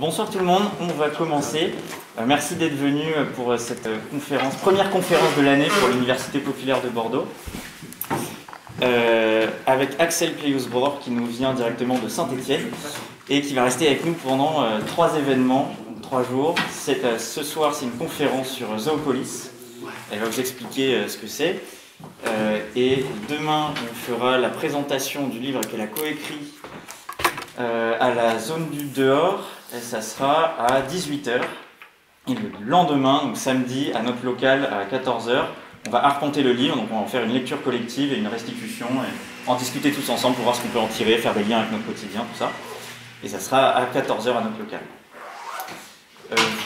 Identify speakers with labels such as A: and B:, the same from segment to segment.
A: Bonsoir tout le monde, on va commencer. Merci d'être venu pour cette conférence, première conférence de l'année pour l'Université populaire de Bordeaux. Avec Axel Pleusbroer qui nous vient directement de Saint-Étienne et qui va rester avec nous pendant 3 événements, 3 jours. Ce soir, c'est une conférence sur Zoopolis. Elle va vous expliquer ce que c'est. Et demain, on fera la présentation du livre qu'elle a coécrit à la zone du dehors. Et ça sera à 18h. Et le lendemain, donc samedi, à notre local à 14h, on va arpenter le livre. Donc on va en faire une lecture collective et une restitution. Et en discuter tous ensemble pour voir ce qu'on peut en tirer, faire des liens avec notre quotidien, tout ça. Et ça sera à 14h à notre local.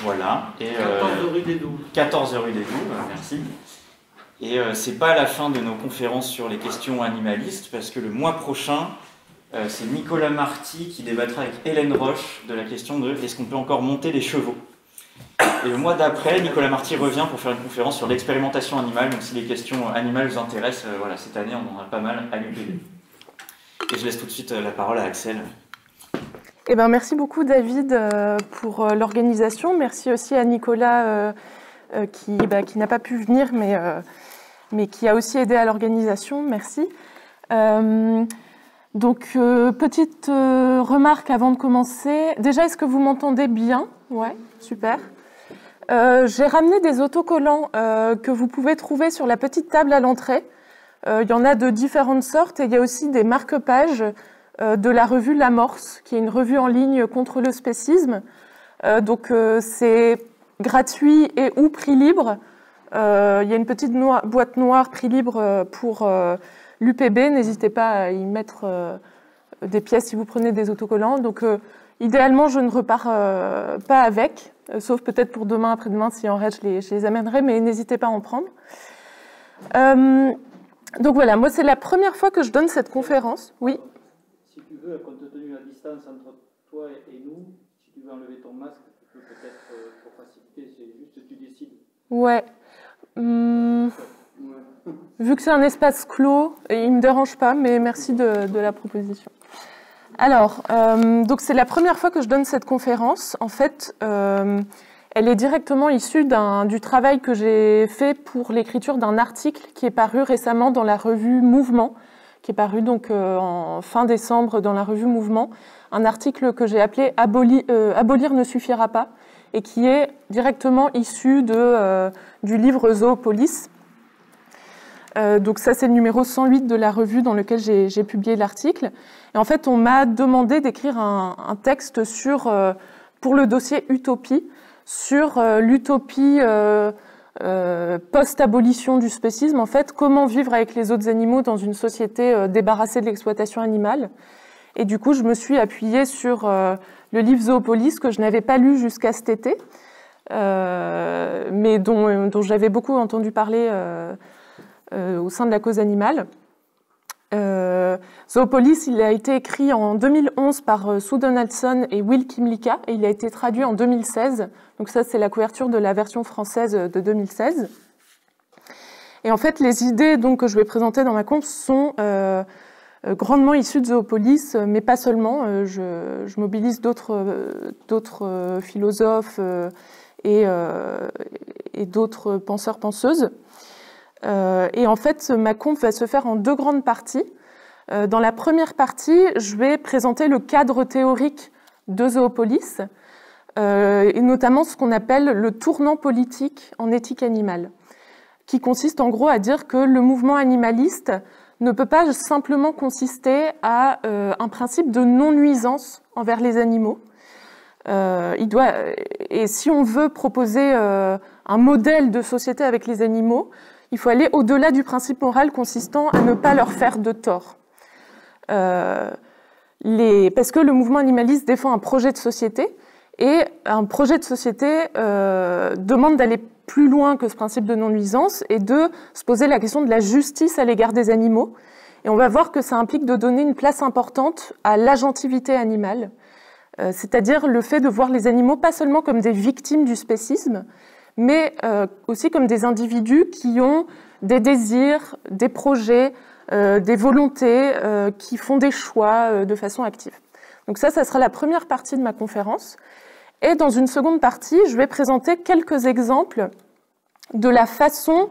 A: Voilà. Et,
B: 14 rue des Douves.
A: 14 rue des Douves, merci. Et c'est pas la fin de nos conférences sur les questions animalistes, parce que le mois prochain, c'est Nicolas Marty qui débattra avec Hélène Roche de la question de est-ce qu'on peut encore monter des chevaux. Et le mois d'après, Nicolas Marty revient pour faire une conférence sur l'expérimentation animale. Donc si les questions animales vous intéressent, voilà, cette année on en a pas mal à l'UPB. Et je laisse tout de suite la parole à Axel.
C: Eh ben, merci beaucoup David pour l'organisation. Merci aussi à Nicolas qui n'a pas pu venir mais qui a aussi aidé à l'organisation. Merci. Donc, petite remarque avant de commencer. Déjà, est-ce que vous m'entendez bien? Ouais, super. J'ai ramené des autocollants que vous pouvez trouver sur la petite table à l'entrée. Il y en a de différentes sortes et il y a aussi des marque-pages de la revue L'Amorce, qui est une revue en ligne contre le spécisme. Donc, c'est gratuit et ou prix libre. Il y a une petite boîte noire prix libre pour l'UPB. N'hésitez pas à y mettre des pièces si vous prenez des autocollants. Donc, idéalement, je ne repars pas avec, sauf peut-être pour demain, après-demain, s'il en reste, je les amènerai, mais n'hésitez pas à en prendre. Donc voilà, moi, c'est la première fois que je donne cette conférence. Oui.
B: Si tu veux, compte tenu de la distance entre toi et nous, si tu veux enlever ton masque, tu peux peut-être, pour faciliter, c'est juste tu décides.
C: Ouais. Vu que c'est un espace clos, il ne me dérange pas, mais merci de la proposition. Alors, donc c'est la première fois que je donne cette conférence. En fait, elle est directement issue du travail que j'ai fait pour l'écriture d'un article qui est paru récemment dans la revue Mouvement, qui est paru donc en fin décembre dans la revue Mouvement, un article que j'ai appelé Abolir ne suffira pas, et qui est directement issu du livre Zoopolis. Donc ça, c'est le numéro 108 de la revue dans lequel j'ai publié l'article. Et en fait, on m'a demandé d'écrire un texte pour le dossier Utopie, sur l'utopie post-abolition du spécisme. En fait, comment vivre avec les autres animaux dans une société débarrassée de l'exploitation animale. Et du coup, je me suis appuyée sur le livre Zoopolis, que je n'avais pas lu jusqu'à cet été, mais dont j'avais beaucoup entendu parler au sein de la cause animale. Zoopolis, il a été écrit en 2011 par Sue Donaldson et Will Kymlicka, et il a été traduit en 2016. Donc ça, c'est la couverture de la version française de 2016. Et en fait, les idées donc, que je vais présenter dans ma conf sont grandement issues de Zoopolis, mais pas seulement. Je mobilise d'autres philosophes et d'autres penseurs-penseuses. Et en fait, ma conf va se faire en 2 grandes parties. Dans la première partie, je vais présenter le cadre théorique de Zoopolis, et notamment ce qu'on appelle le tournant politique en éthique animale, qui consiste en gros à dire que le mouvement animaliste ne peut pas simplement consister à un principe de non-nuisance envers les animaux. Et si on veut proposer un modèle de société avec les animaux, il faut aller au-delà du principe moral consistant à ne pas leur faire de tort. Parce que le mouvement animaliste défend un projet de société, et un projet de société demande d'aller plus loin que ce principe de non-nuisance et de se poser la question de la justice à l'égard des animaux. Et on va voir que ça implique de donner une place importante à l'agentivité animale, c'est-à-dire le fait de voir les animaux pas seulement comme des victimes du spécisme, mais aussi comme des individus qui ont des désirs, des projets, des volontés, qui font des choix de façon active. Donc ça sera la première partie de ma conférence. Et dans une seconde partie, je vais présenter quelques exemples de la façon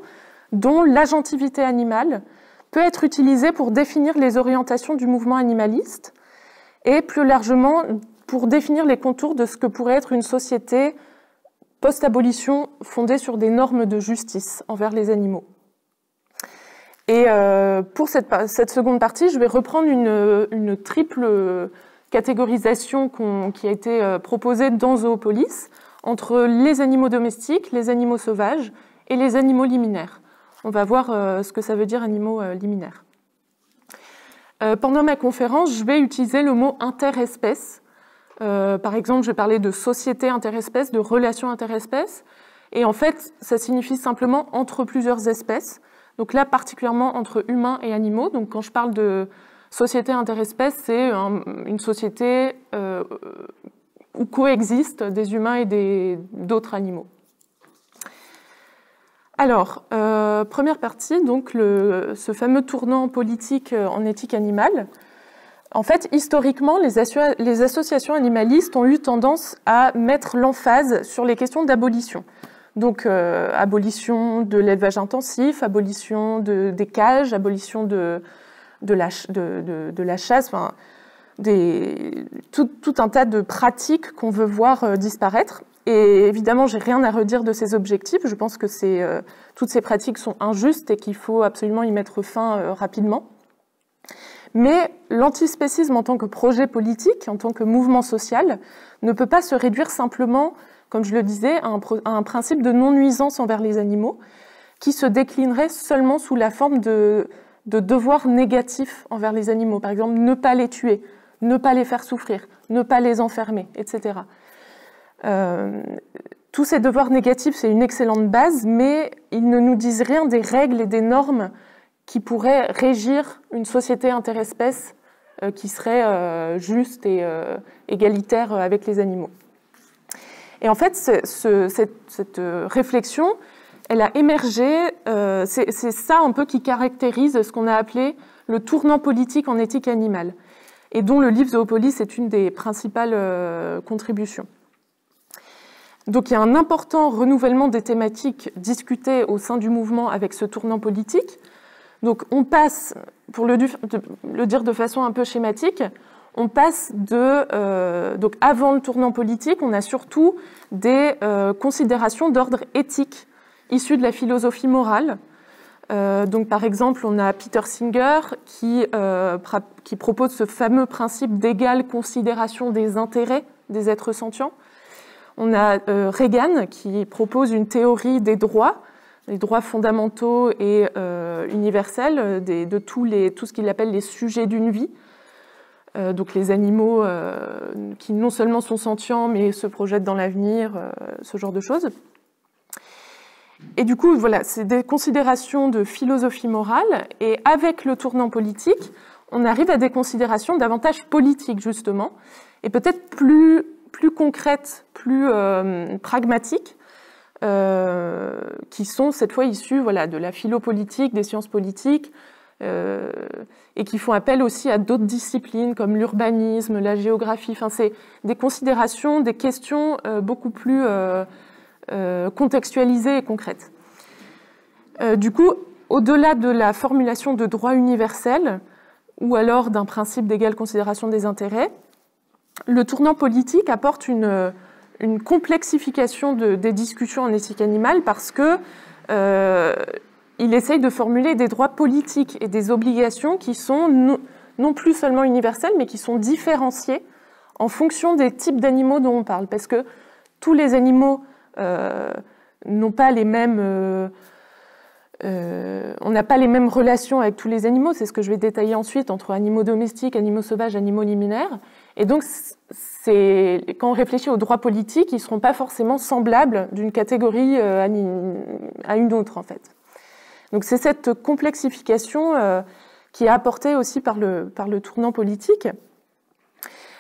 C: dont l'agentivité animale peut être utilisée pour définir les orientations du mouvement animaliste et plus largement pour définir les contours de ce que pourrait être une société post-abolition fondée sur des normes de justice envers les animaux. Et pour cette seconde partie, je vais reprendre une triple catégorisation qui a été proposée dans Zoopolis entre les animaux domestiques, les animaux sauvages et les animaux liminaires. On va voir ce que ça veut dire animaux liminaires. Pendant ma conférence, je vais utiliser le mot interespèce. Par exemple, je vais parler de société interespèce, de relations interespèces. Et en fait, ça signifie simplement entre plusieurs espèces. Donc là, particulièrement entre humains et animaux. Donc quand je parle de société interespèce, c'est une société où coexistent des humains et d'autres animaux. Alors, première partie, donc ce fameux tournant politique en éthique animale. En fait, historiquement, les associations animalistes ont eu tendance à mettre l'emphase sur les questions d'abolition. Donc, abolition de l'élevage intensif, abolition des cages, abolition de la chasse, enfin, tout un tas de pratiques qu'on veut voir disparaître. Et évidemment, j'ai rien à redire de ces objectifs. Je pense que toutes ces pratiques sont injustes et qu'il faut absolument y mettre fin rapidement. Mais l'antispécisme en tant que projet politique, en tant que mouvement social, ne peut pas se réduire simplement, comme je le disais, à un principe de non-nuisance envers les animaux, qui se déclinerait seulement sous la forme de devoirs négatifs envers les animaux. Par exemple, ne pas les tuer, ne pas les faire souffrir, ne pas les enfermer, etc. Tous ces devoirs négatifs, c'est une excellente base, mais ils ne nous disent rien des règles et des normes qui pourraient régir une société interespèce qui serait juste et égalitaire avec les animaux. Et en fait, cette réflexion, elle a émergé, c'est ça un peu qui caractérise ce qu'on a appelé le tournant politique en éthique animale, et dont le livre Zoopolis est une des principales contributions. Donc il y a un important renouvellement des thématiques discutées au sein du mouvement avec ce tournant politique. Donc on passe, pour le dire de façon un peu schématique, on passe donc avant le tournant politique, on a surtout des considérations d'ordre éthique issues de la philosophie morale. Donc par exemple, on a Peter Singer qui propose ce fameux principe d'égale considération des intérêts des êtres sentients. On a Reagan qui propose une théorie des droits, les droits fondamentaux et universels de tout ce qu'il appelle les sujets d'une vie. Donc les animaux qui non seulement sont sentients mais se projettent dans l'avenir, ce genre de choses. Et du coup, voilà, c'est des considérations de philosophie morale, et avec le tournant politique, on arrive à des considérations davantage politiques, justement, et peut-être plus concrètes, plus pragmatiques, qui sont cette fois issues de la philo-politique, des sciences politiques, et qui font appel aussi à d'autres disciplines comme l'urbanisme, la géographie. Enfin, c'est des considérations, des questions beaucoup plus contextualisées et concrètes. Du coup, au-delà de la formulation de droits universels ou alors d'un principe d'égale considération des intérêts, le tournant politique apporte une complexification des discussions en éthique animale parce que il essaye de formuler des droits politiques et des obligations qui sont non plus seulement universelles, mais qui sont différenciées en fonction des types d'animaux dont on parle. Parce que tous les animaux n'ont pas les mêmes... on n'a pas les mêmes relations avec tous les animaux, c'est ce que je vais détailler ensuite, entre animaux domestiques, animaux sauvages, animaux liminaires. Et donc, quand on réfléchit aux droits politiques, ils ne seront pas forcément semblables d'une catégorie à une autre, en fait. Donc c'est cette complexification qui est apportée aussi par le tournant politique.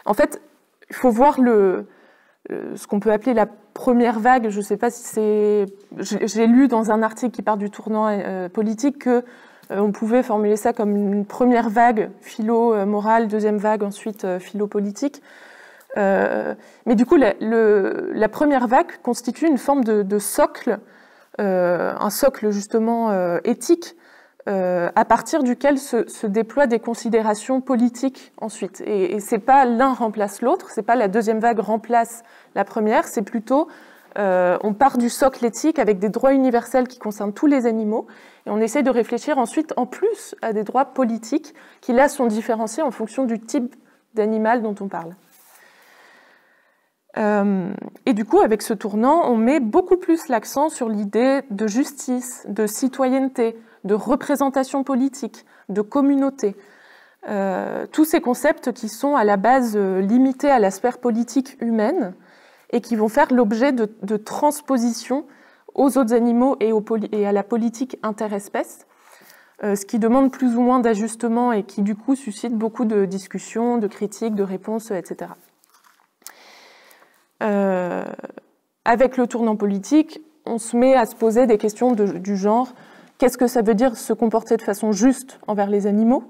C: En fait, il faut voir ce qu'on peut appeler la première vague. Je ne sais pas si c'est... J'ai lu dans un article qui parle du tournant politique qu'on pouvait formuler ça comme une première vague philo-morale, deuxième vague ensuite philo-politique. Mais du coup, la première vague constitue une forme de socle, un socle justement éthique, à partir duquel se déploient des considérations politiques ensuite. Et c'est pas l'un remplace l'autre, c'est pas la deuxième vague remplace la première, c'est plutôt on part du socle éthique avec des droits universels qui concernent tous les animaux, et on essaie de réfléchir ensuite en plus à des droits politiques qui là sont différenciés en fonction du type d'animal dont on parle. Et du coup, avec ce tournant, on met beaucoup plus l'accent sur l'idée de justice, de citoyenneté, de représentation politique, de communauté. Tous ces concepts qui sont à la base limités à la sphère politique humaine et qui vont faire l'objet de transposition aux autres animaux et à la politique interespèce, ce qui demande plus ou moins d'ajustements et qui du coup suscite beaucoup de discussions, de critiques, de réponses, etc. Avec le tournant politique, on se met à se poser des questions du genre: qu'est-ce que ça veut dire se comporter de façon juste envers les animaux?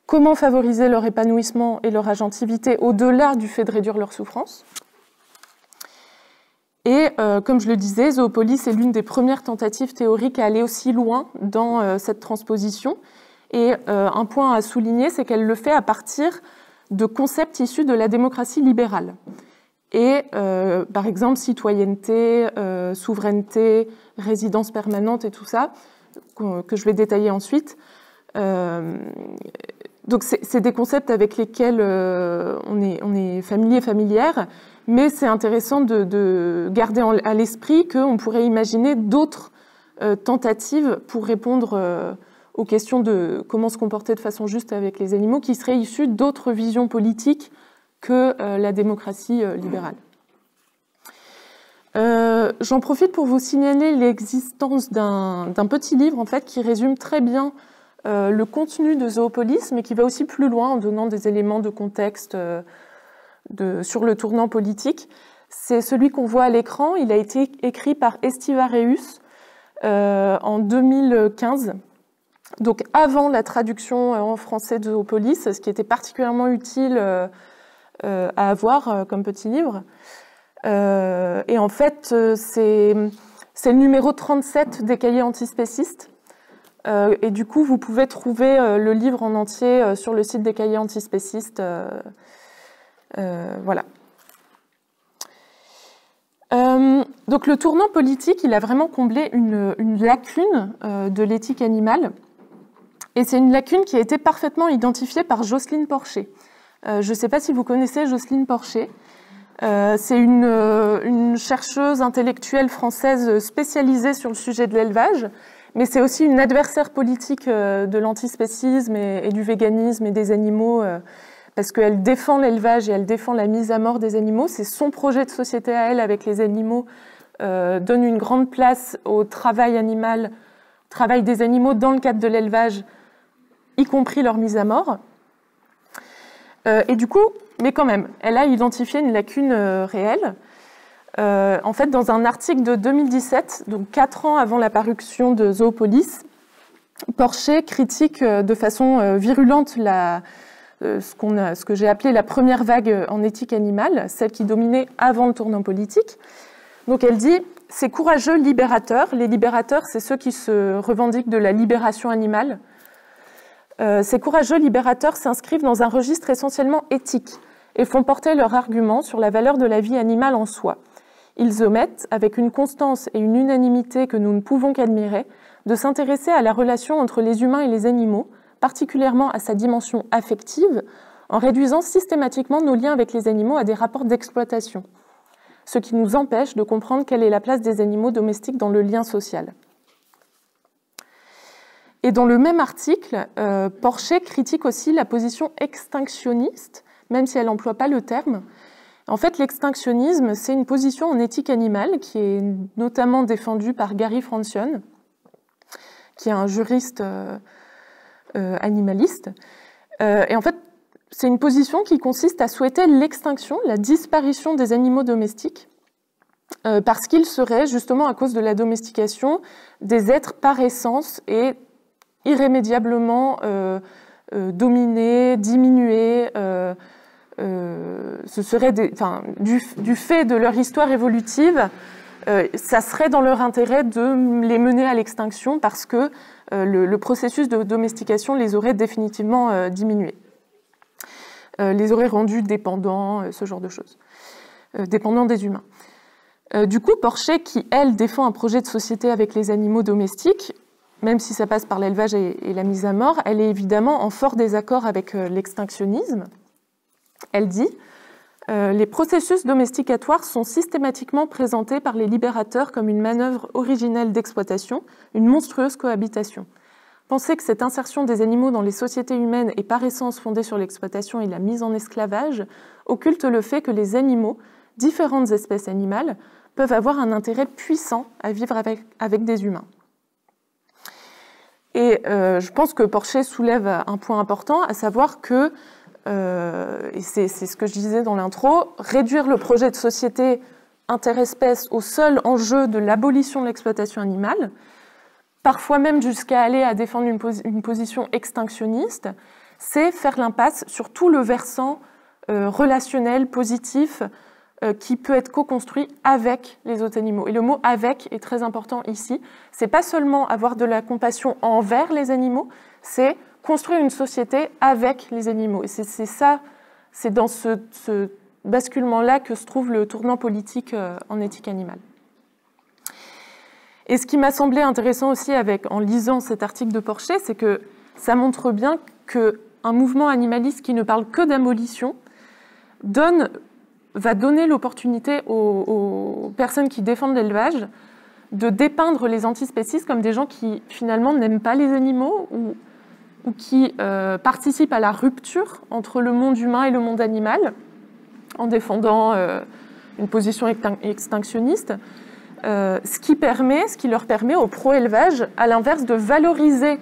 C: Comment favoriser leur épanouissement et leur agentivité au-delà du fait de réduire leur souffrance? Et comme je le disais, Zoopolis est l'une des premières tentatives théoriques à aller aussi loin dans cette transposition. Et un point à souligner, c'est qu'elle le fait à partir de concepts issus de la démocratie libérale. Et par exemple, citoyenneté, souveraineté, résidence permanente et tout ça, que je vais détailler ensuite. Donc c'est des concepts avec lesquels on est familière, mais c'est intéressant de garder à l'esprit qu'on pourrait imaginer d'autres tentatives pour répondre aux questions de comment se comporter de façon juste avec les animaux, qui seraient issues d'autres visions politiques que la démocratie libérale. J'en profite pour vous signaler l'existence d'un petit livre en fait, qui résume très bien le contenu de Zoopolis, mais qui va aussi plus loin en donnant des éléments de contexte sur le tournant politique. C'est celui qu'on voit à l'écran. Il a été écrit par Estivareus en 2015, donc avant la traduction en français de Zoopolis, ce qui était particulièrement utile à avoir comme petit livre. Et en fait, c'est le numéro 37 des cahiers antispécistes. Et du coup, vous pouvez trouver le livre en entier sur le site des cahiers antispécistes. Voilà. Donc le tournant politique, il a vraiment comblé une lacune de l'éthique animale. Et c'est une lacune qui a été parfaitement identifiée par Jocelyne Porcher. Je ne sais pas si vous connaissez Jocelyne Porcher. C'est une chercheuse intellectuelle française spécialisée sur le sujet de l'élevage, mais c'est aussi une adversaire politique de l'antispécisme et du véganisme et des animaux, parce qu'elle défend l'élevage et elle défend la mise à mort des animaux. C'est son projet de société à elle avec les animaux, donne une grande place au travail animal, travail des animaux dans le cadre de l'élevage, y compris leur mise à mort. Et du coup, mais quand même, elle a identifié une lacune réelle. En fait, dans un article de 2017, donc 4 ans avant la parution de Zoopolis, Porcher critique de façon virulente ce que j'ai appelé la première vague en éthique animale, celle qui dominait avant le tournant politique. Donc elle dit: ces courageux libérateurs, les libérateurs, c'est ceux qui se revendiquent de la libération animale, ces courageux libérateurs s'inscrivent dans un registre essentiellement éthique et font porter leurs arguments sur la valeur de la vie animale en soi. Ils omettent, avec une constance et une unanimité que nous ne pouvons qu'admirer, de s'intéresser à la relation entre les humains et les animaux, particulièrement à sa dimension affective, en réduisant systématiquement nos liens avec les animaux à des rapports d'exploitation, ce qui nous empêche de comprendre quelle est la place des animaux domestiques dans le lien social. Et dans le même article, Porcher critique aussi la position extinctionniste, même si elle n'emploie pas le terme. En fait, l'extinctionnisme, c'est une position en éthique animale qui est notamment défendue par Gary Francione, qui est un juriste animaliste. Et en fait, c'est une position qui consiste à souhaiter l'extinction, la disparition des animaux domestiques, parce qu'ils seraient, justement à cause de la domestication, des êtres par essence et irrémédiablement dominés, diminués, ce serait du fait de leur histoire évolutive, ça serait dans leur intérêt de les mener à l'extinction parce que le processus de domestication les aurait définitivement diminués, les aurait rendus dépendants, ce genre de choses, dépendants des humains. Du coup, Porcher, qui, elle, défend un projet de société avec les animaux domestiques, même si ça passe par l'élevage et la mise à mort, elle est évidemment en fort désaccord avec l'extinctionnisme. Elle dit « Les processus domesticatoires sont systématiquement présentés par les libérateurs comme une manœuvre originelle d'exploitation, une monstrueuse cohabitation. Penser que cette insertion des animaux dans les sociétés humaines est par essence fondée sur l'exploitation et la mise en esclavage occulte le fait que les animaux, différentes espèces animales, peuvent avoir un intérêt puissant à vivre avec des humains. » Et je pense que Porcher soulève un point important, à savoir que, et c'est ce que je disais dans l'intro, réduire le projet de société interespèce au seul enjeu de l'abolition de l'exploitation animale, parfois même jusqu'à aller à défendre une position extinctionniste, c'est faire l'impasse sur tout le versant relationnel, positif, qui peut être co-construit avec les autres animaux. Et le mot « avec » est très important ici. C'est pas seulement avoir de la compassion envers les animaux, c'est construire une société avec les animaux. Et c'est ça, c'est dans ce basculement-là que se trouve le tournant politique en éthique animale. Et ce qui m'a semblé intéressant aussi en lisant cet article de Porcher, c'est que ça montre bien qu'un mouvement animaliste qui ne parle que d'abolition va donner l'opportunité aux personnes qui défendent l'élevage de dépeindre les antispécistes comme des gens qui, finalement, n'aiment pas les animaux ou qui participent à la rupture entre le monde humain et le monde animal en défendant une position extinctionniste, ce qui leur permet au pro-élevage, à l'inverse, de valoriser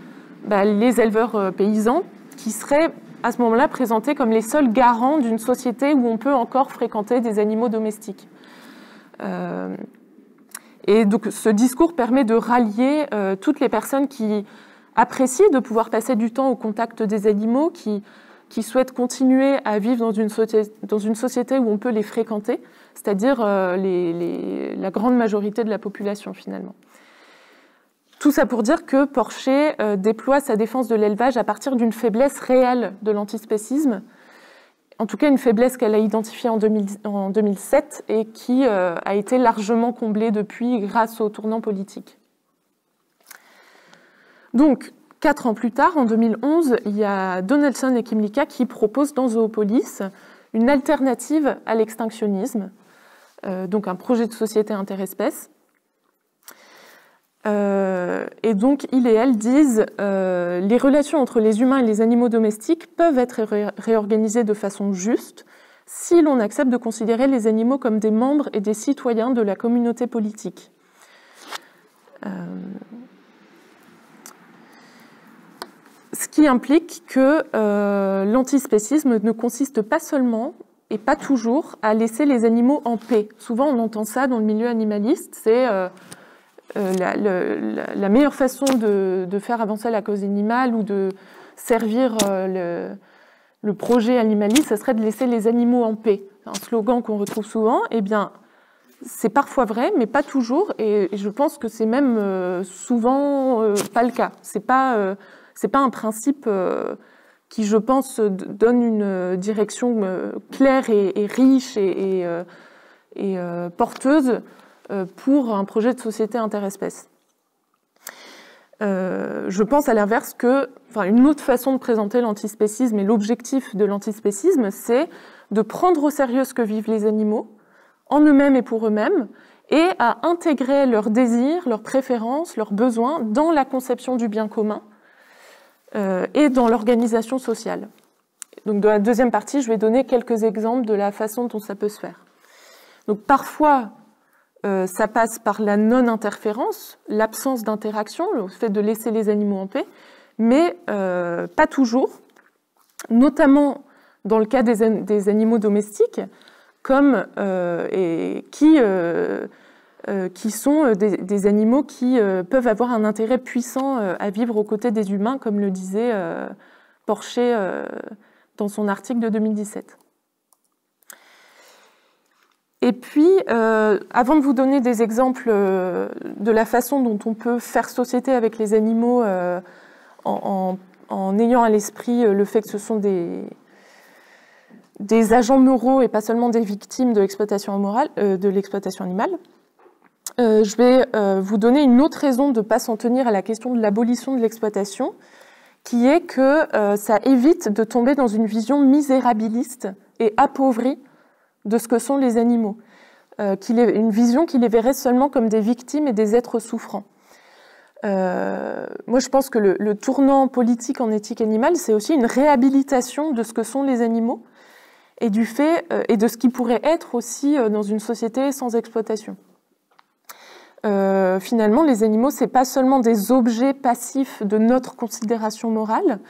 C: les éleveurs paysans qui seraient à ce moment-là présentés comme les seuls garants d'une société où on peut encore fréquenter des animaux domestiques. Et donc ce discours permet de rallier toutes les personnes qui apprécient de pouvoir passer du temps au contact des animaux, qui souhaitent continuer à vivre dans une société où on peut les fréquenter, c'est-à-dire la grande majorité de la population finalement. Tout ça pour dire que Porcher déploie sa défense de l'élevage à partir d'une faiblesse réelle de l'antispécisme, en tout cas une faiblesse qu'elle a identifiée en 2007 et qui a été largement comblée depuis grâce au tournant politique. Donc, 4 ans plus tard, en 2011, il y a Donaldson et Kymlicka qui proposent dans Zoopolis une alternative à l'extinctionnisme, donc un projet de société interespèces. Et donc, il et elle disent les relations entre les humains et les animaux domestiques peuvent être réorganisées de façon juste si l'on accepte de considérer les animaux comme des membres et des citoyens de la communauté politique. Ce qui implique que l'antispécisme ne consiste pas seulement et pas toujours à laisser les animaux en paix. Souvent, on entend ça dans le milieu animaliste, c'est la meilleure façon de faire avancer la cause animale ou de servir le projet animaliste, ça serait de laisser les animaux en paix. Un slogan qu'on retrouve souvent, eh bien, c'est parfois vrai, mais pas toujours, et je pense que c'est même souvent pas le cas. C'est pas un principe qui, je pense, donne une direction claire et riche et porteuse pour un projet de société interespèce. Je pense à l'inverse une autre façon de présenter l'antispécisme et l'objectif de l'antispécisme, c'est de prendre au sérieux ce que vivent les animaux, en eux-mêmes et pour eux-mêmes, et à intégrer leurs désirs, leurs préférences, leurs besoins dans la conception du bien commun et dans l'organisation sociale. Donc, dans la deuxième partie, je vais donner quelques exemples de la façon dont ça peut se faire. Donc, parfois, ça passe par la non-interférence, l'absence d'interaction, le fait de laisser les animaux en paix, mais pas toujours, notamment dans le cas des animaux domestiques, comme qui sont des animaux qui peuvent avoir un intérêt puissant à vivre aux côtés des humains, comme le disait Porcher dans son article de 2017. Et puis, avant de vous donner des exemples de la façon dont on peut faire société avec les animaux en ayant à l'esprit le fait que ce sont des agents moraux et pas seulement des victimes de l'exploitation animale, je vais vous donner une autre raison de ne pas s'en tenir à la question de l'abolition de l'exploitation, qui est que ça évite de tomber dans une vision misérabiliste et appauvrie de ce que sont les animaux, une vision qui les verrait seulement comme des victimes et des êtres souffrants. Moi, je pense que le tournant politique en éthique animale, c'est aussi une réhabilitation de ce que sont les animaux et du fait et de ce qui pourrait être aussi dans une société sans exploitation. Finalement, les animaux, c'est pas seulement des objets passifs de notre considération morale,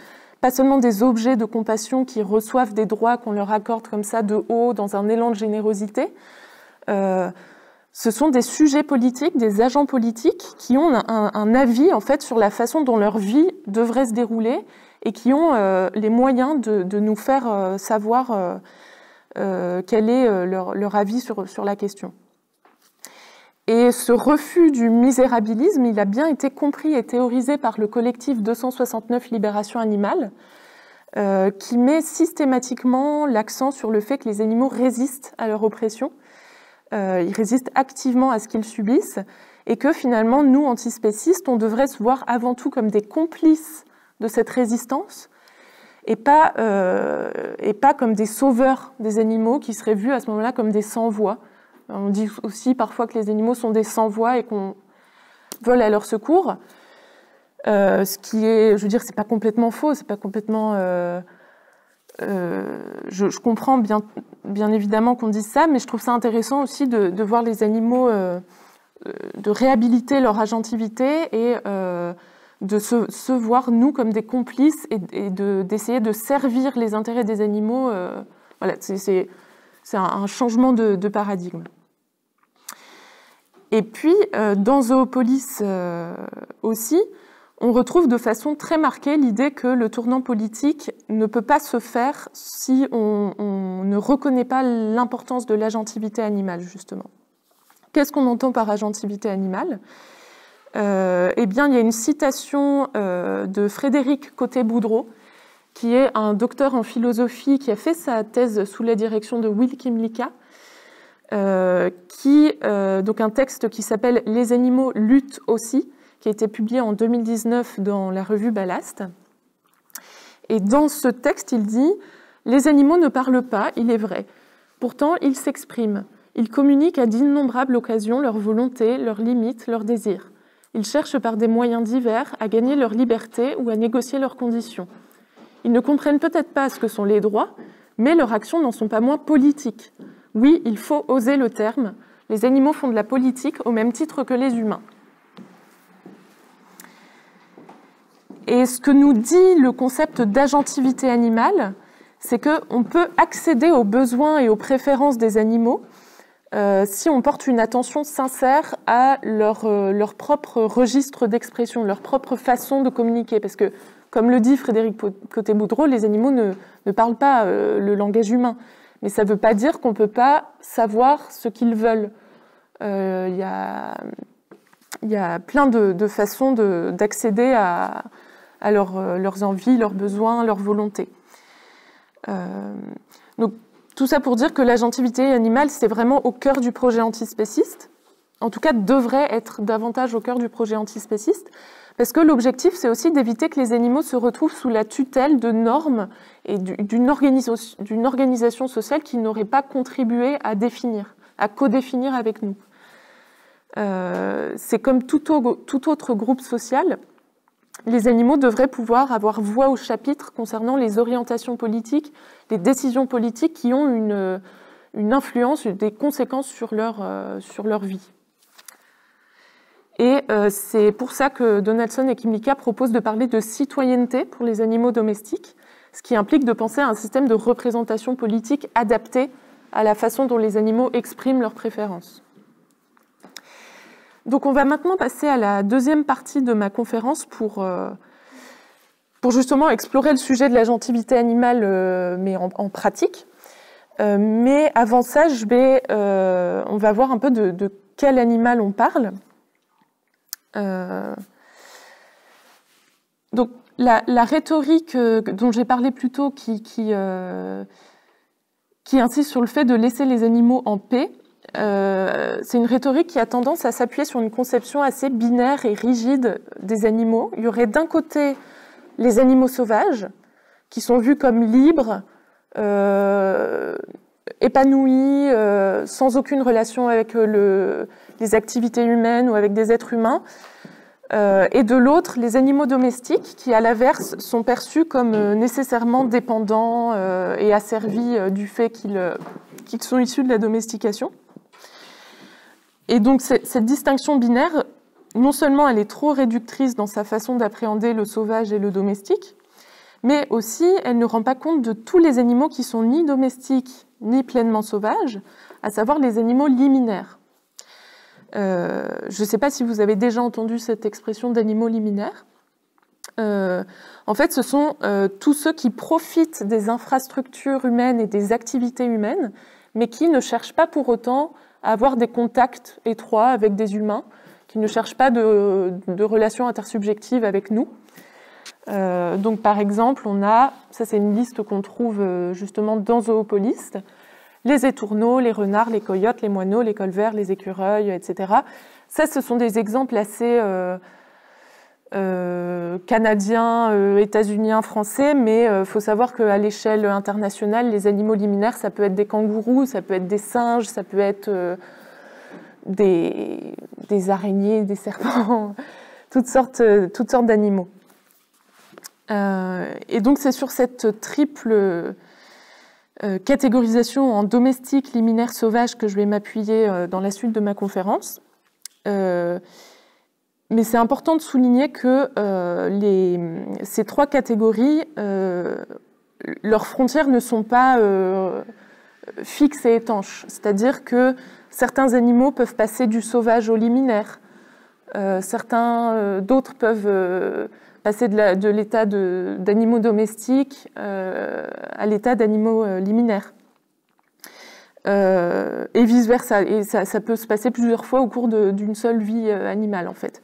C: pas seulement des objets de compassion qui reçoivent des droits qu'on leur accorde comme ça de haut dans un élan de générosité. Ce sont des sujets politiques, des agents politiques qui ont un avis en fait sur la façon dont leur vie devrait se dérouler et qui ont les moyens de nous faire savoir quel est leur avis sur la question. Et ce refus du misérabilisme, il a bien été compris et théorisé par le collectif 269 Libération Animale, qui met systématiquement l'accent sur le fait que les animaux résistent à leur oppression, ils résistent activement à ce qu'ils subissent, et que finalement, nous, antispécistes, on devrait se voir avant tout comme des complices de cette résistance, et pas comme des sauveurs des animaux qui seraient vus à ce moment-là comme des sans-voix. On dit aussi parfois que les animaux sont des sans-voix et qu'on vole à leur secours. Ce qui est, je veux dire, c'est pas complètement faux, c'est pas complètement. Je comprends bien évidemment qu'on dise ça, mais je trouve ça intéressant aussi de voir les animaux, de réhabiliter leur agentivité et de se voir nous comme des complices et d'essayer de servir les intérêts des animaux. Voilà, c'est un changement de paradigme. Et puis, dans Zoopolis aussi, on retrouve de façon très marquée l'idée que le tournant politique ne peut pas se faire si on ne reconnaît pas l'importance de l'agentivité animale, justement. Qu'est-ce qu'on entend par agentivité animale ? Eh bien, il y a une citation de Frédéric Coté-Boudreau, qui est un docteur en philosophie qui a fait sa thèse sous la direction de Will Kymlicka, donc un texte qui s'appelle « Les animaux luttent aussi », qui a été publié en 2019 dans la revue Ballast. Et dans ce texte, il dit « Les animaux ne parlent pas, il est vrai. Pourtant, ils s'expriment. Ils communiquent à d'innombrables occasions leur volonté, leurs limites, leurs désirs. Ils cherchent par des moyens divers à gagner leur liberté ou à négocier leurs conditions. Ils ne comprennent peut-être pas ce que sont les droits, mais leurs actions n'en sont pas moins politiques. Oui, il faut oser le terme. Les animaux font de la politique au même titre que les humains. » Et ce que nous dit le concept d'agentivité animale, c'est qu'on peut accéder aux besoins et aux préférences des animaux si on porte une attention sincère à leur propre registre d'expression, leur propre façon de communiquer. Parce que, comme le dit Frédéric Coté-Boudreau, les animaux ne parlent pas le langage humain. Mais ça ne veut pas dire qu'on ne peut pas savoir ce qu'ils veulent. Il y a plein de façons d'accéder à leurs envies, leurs besoins, leurs volontés. Donc, tout ça pour dire que l'agentivité animale, c'est vraiment au cœur du projet antispéciste. En tout cas, devrait être davantage au cœur du projet antispéciste, parce que l'objectif, c'est aussi d'éviter que les animaux se retrouvent sous la tutelle de normes et d'une organisation sociale qui n'aurait pas contribué à définir, à codéfinir avec nous. C'est comme tout autre groupe social. Les animaux devraient pouvoir avoir voix au chapitre concernant les orientations politiques, les décisions politiques qui ont une influence, des conséquences sur leur vie. Et c'est pour ça que Donaldson et Kymlicka proposent de parler de citoyenneté pour les animaux domestiques, ce qui implique de penser à un système de représentation politique adapté à la façon dont les animaux expriment leurs préférences. Donc on va maintenant passer à la deuxième partie de ma conférence pour justement explorer le sujet de l'agentivité animale, mais en pratique. Mais avant ça, on va voir un peu de quel animal on parle. Donc, la rhétorique dont j'ai parlé plus tôt, qui insiste sur le fait de laisser les animaux en paix, c'est une rhétorique qui a tendance à s'appuyer sur une conception assez binaire et rigide des animaux. Il y aurait d'un côté les animaux sauvages, qui sont vus comme libres, épanouis, sans aucune relation avec les activités humaines ou avec des êtres humains. Et de l'autre, les animaux domestiques, qui à l'inverse sont perçus comme nécessairement dépendants et asservis du fait qu'ils sont issus de la domestication. Et donc cette distinction binaire, non seulement elle est trop réductrice dans sa façon d'appréhender le sauvage et le domestique, mais aussi elle ne rend pas compte de tous les animaux qui sont ni domestiques ni pleinement sauvages, à savoir les animaux liminaires. Je ne sais pas si vous avez déjà entendu cette expression d'animaux liminaires. En fait, ce sont tous ceux qui profitent des infrastructures humaines et des activités humaines, mais qui ne cherchent pas pour autant à avoir des contacts étroits avec des humains, qui ne cherchent pas de relations intersubjectives avec nous. Donc, par exemple, ça c'est une liste qu'on trouve justement dans Zoopolis, les étourneaux, les renards, les coyotes, les moineaux, les colverts, les écureuils, etc. Ça, ce sont des exemples assez canadiens, états-uniens, français, mais il faut savoir qu'à l'échelle internationale, les animaux liminaires, ça peut être des kangourous, ça peut être des singes, ça peut être des araignées, des serpents, toutes sortes d'animaux. Et donc, c'est sur cette triple catégorisation en domestique, liminaire, sauvage que je vais m'appuyer dans la suite de ma conférence. Mais c'est important de souligner que ces trois catégories, leurs frontières ne sont pas fixes et étanches. C'est-à-dire que certains animaux peuvent passer du sauvage au liminaire. D'autres peuvent passer de l'état d'animaux domestiques à l'état d'animaux liminaires. Et vice-versa. Et ça peut se passer plusieurs fois au cours d'une seule vie animale, en fait.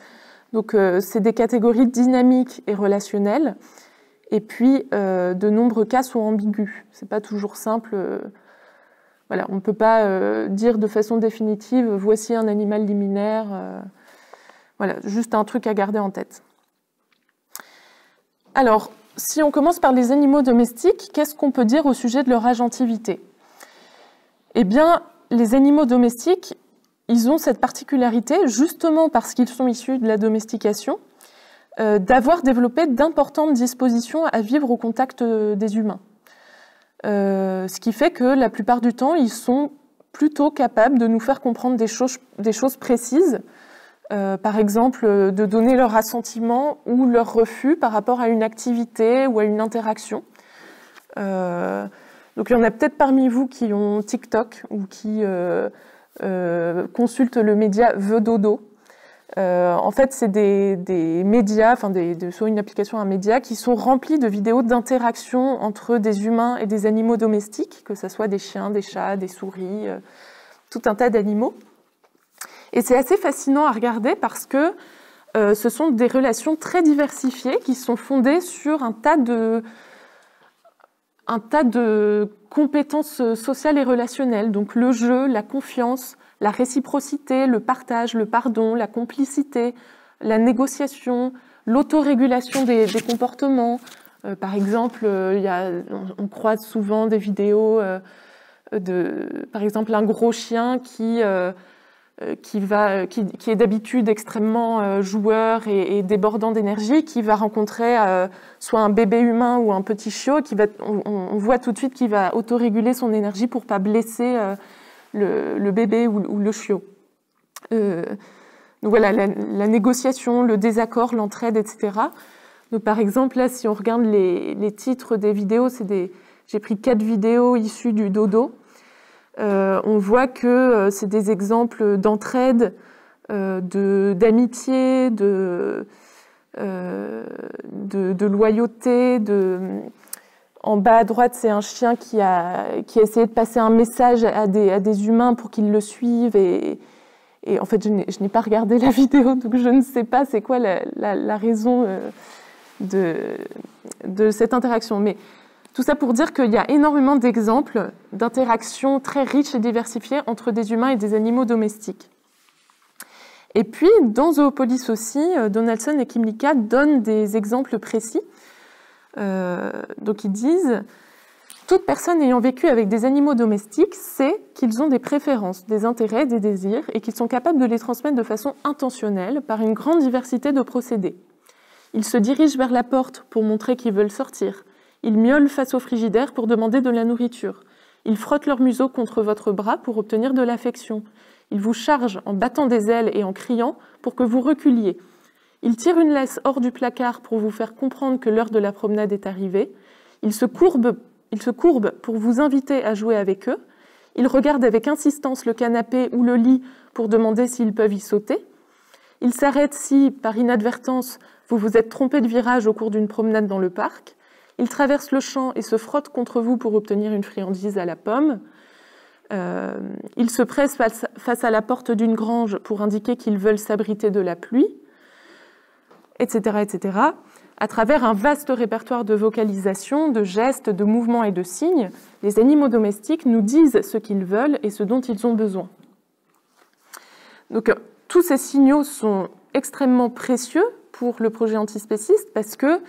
C: Donc, c'est des catégories dynamiques et relationnelles. Et puis, de nombreux cas sont ambigus. C'est pas toujours simple. Voilà, on ne peut pas dire de façon définitive « voici un animal liminaire ». Voilà, juste un truc à garder en tête. Alors, si on commence par les animaux domestiques, qu'est-ce qu'on peut dire au sujet de leur agentivité ? Eh bien, les animaux domestiques, ils ont cette particularité, justement parce qu'ils sont issus de la domestication, d'avoir développé d'importantes dispositions à vivre au contact des humains. Ce qui fait que la plupart du temps, ils sont plutôt capables de nous faire comprendre des choses précises, par exemple, de donner leur assentiment ou leur refus par rapport à une activité ou à une interaction. Donc il y en a peut-être parmi vous qui ont TikTok ou qui consultent le média VeuDodo. En fait, c'est des médias, soit une application, un média, qui sont remplis de vidéos d'interaction entre des humains et des animaux domestiques, que ce soit des chiens, des chats, des souris, tout un tas d'animaux. Et c'est assez fascinant à regarder parce que ce sont des relations très diversifiées qui sont fondées sur un tas de compétences sociales et relationnelles. Donc le jeu, la confiance, la réciprocité, le partage, le pardon, la complicité, la négociation, l'autorégulation des comportements. Par exemple, on croise souvent des vidéos par exemple, un gros chien qui est d'habitude extrêmement joueur et débordant d'énergie, qui va rencontrer soit un bébé humain ou un petit chiot, on voit tout de suite qu'il va autoréguler son énergie pour ne pas blesser le bébé ou le chiot. Donc voilà, la négociation, le désaccord, l'entraide, etc. Donc par exemple, là, si on regarde les titres des vidéos, j'ai pris 4 vidéos issues du dodo. On voit que c'est des exemples d'entraide, d'amitié, de loyauté, En bas à droite, c'est un chien qui a essayé de passer un message à des humains pour qu'ils le suivent. Et en fait, je n'ai pas regardé la vidéo, donc je ne sais pas c'est quoi la raison de cette interaction. Mais tout ça pour dire qu'il y a énormément d'exemples d'interactions très riches et diversifiées entre des humains et des animaux domestiques. Et puis, dans Zoopolis aussi, Donaldson et Kymlicka donnent des exemples précis. Donc ils disent « Toute personne ayant vécu avec des animaux domestiques sait qu'ils ont des préférences, des intérêts, des désirs, et qu'ils sont capables de les transmettre de façon intentionnelle par une grande diversité de procédés. Ils se dirigent vers la porte pour montrer qu'ils veulent sortir. Ils miaulent face au frigidaire pour demander de la nourriture. Ils frottent leur museau contre votre bras pour obtenir de l'affection. Ils vous chargent en battant des ailes et en criant pour que vous reculiez. Ils tirent une laisse hors du placard pour vous faire comprendre que l'heure de la promenade est arrivée. Ils se courbent pour vous inviter à jouer avec eux. Ils regardent avec insistance le canapé ou le lit pour demander s'ils peuvent y sauter. Ils s'arrêtent si, par inadvertance, vous vous êtes trompé de virage au cours d'une promenade dans le parc. Ils traversent le champ et se frottent contre vous pour obtenir une friandise à la pomme. Ils se pressent face à la porte d'une grange pour indiquer qu'ils veulent s'abriter de la pluie, etc., etc. À travers un vaste répertoire de vocalisations, de gestes, de mouvements et de signes, les animaux domestiques nous disent ce qu'ils veulent et ce dont ils ont besoin. Donc, tous ces signaux sont extrêmement précieux pour le projet antispéciste parce que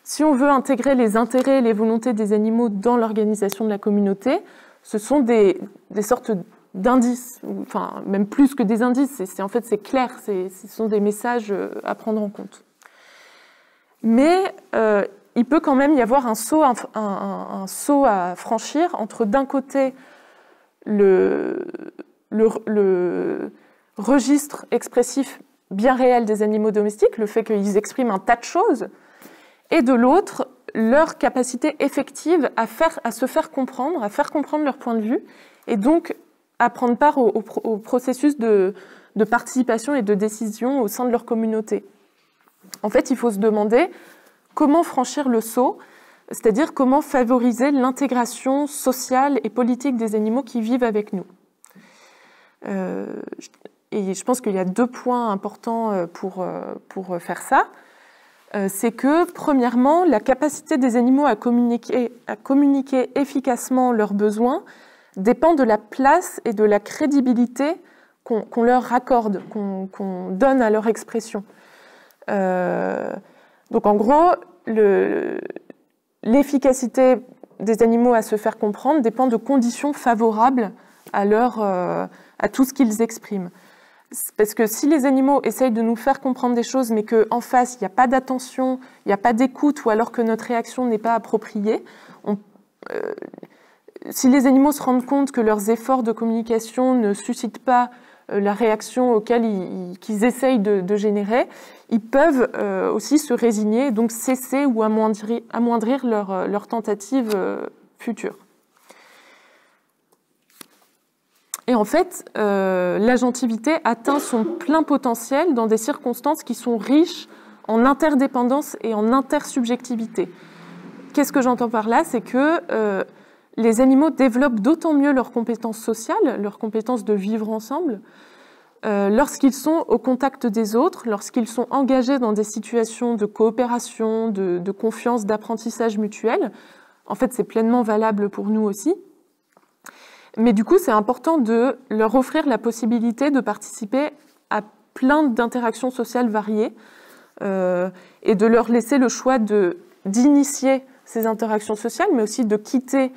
C: si on veut intégrer les intérêts et les volontés des animaux dans l'organisation de la communauté, ce sont des sortes d'indices, enfin même plus que des indices, en fait c'est clair, ce sont des messages à prendre en compte. Mais il peut quand même y avoir un saut à franchir entre d'un côté le registre expressif bien réel des animaux domestiques, le fait qu'ils expriment un tas de choses, et de l'autre, leur capacité effective à se faire comprendre, à faire comprendre leur point de vue, et donc à prendre part au processus de participation et de décision au sein de leur communauté. En fait, il faut se demander comment franchir le saut, c'est-à-dire comment favoriser l'intégration sociale et politique des animaux qui vivent avec nous. Et je pense qu'il y a 2 points importants pour faire ça. C'est que, premièrement, la capacité des animaux à communiquer efficacement leurs besoins dépend de la place et de la crédibilité qu'on leur raccorde, qu'on donne à leur expression. Donc en gros, l'efficacité des animaux à se faire comprendre dépend de conditions favorables à tout ce qu'ils expriment. Parce que si les animaux essayent de nous faire comprendre des choses, mais qu'en face, il n'y a pas d'attention, il n'y a pas d'écoute, ou alors que notre réaction n'est pas appropriée, si les animaux se rendent compte que leurs efforts de communication ne suscitent pas la réaction qu'ils essayent de générer, ils peuvent aussi se résigner, donc cesser ou amoindrir leur tentative future. Et en fait, l'agentivité atteint son plein potentiel dans des circonstances qui sont riches en interdépendance et en intersubjectivité. Qu'est-ce que j'entends par là? C'est que les animaux développent d'autant mieux leurs compétences sociales, leurs compétences de vivre ensemble, lorsqu'ils sont au contact des autres, lorsqu'ils sont engagés dans des situations de coopération, de confiance, d'apprentissage mutuel. En fait, c'est pleinement valable pour nous aussi. Mais du coup, c'est important de leur offrir la possibilité de participer à plein d'interactions sociales variées et de leur laisser le choix d'initier ces interactions sociales, mais aussi de quitter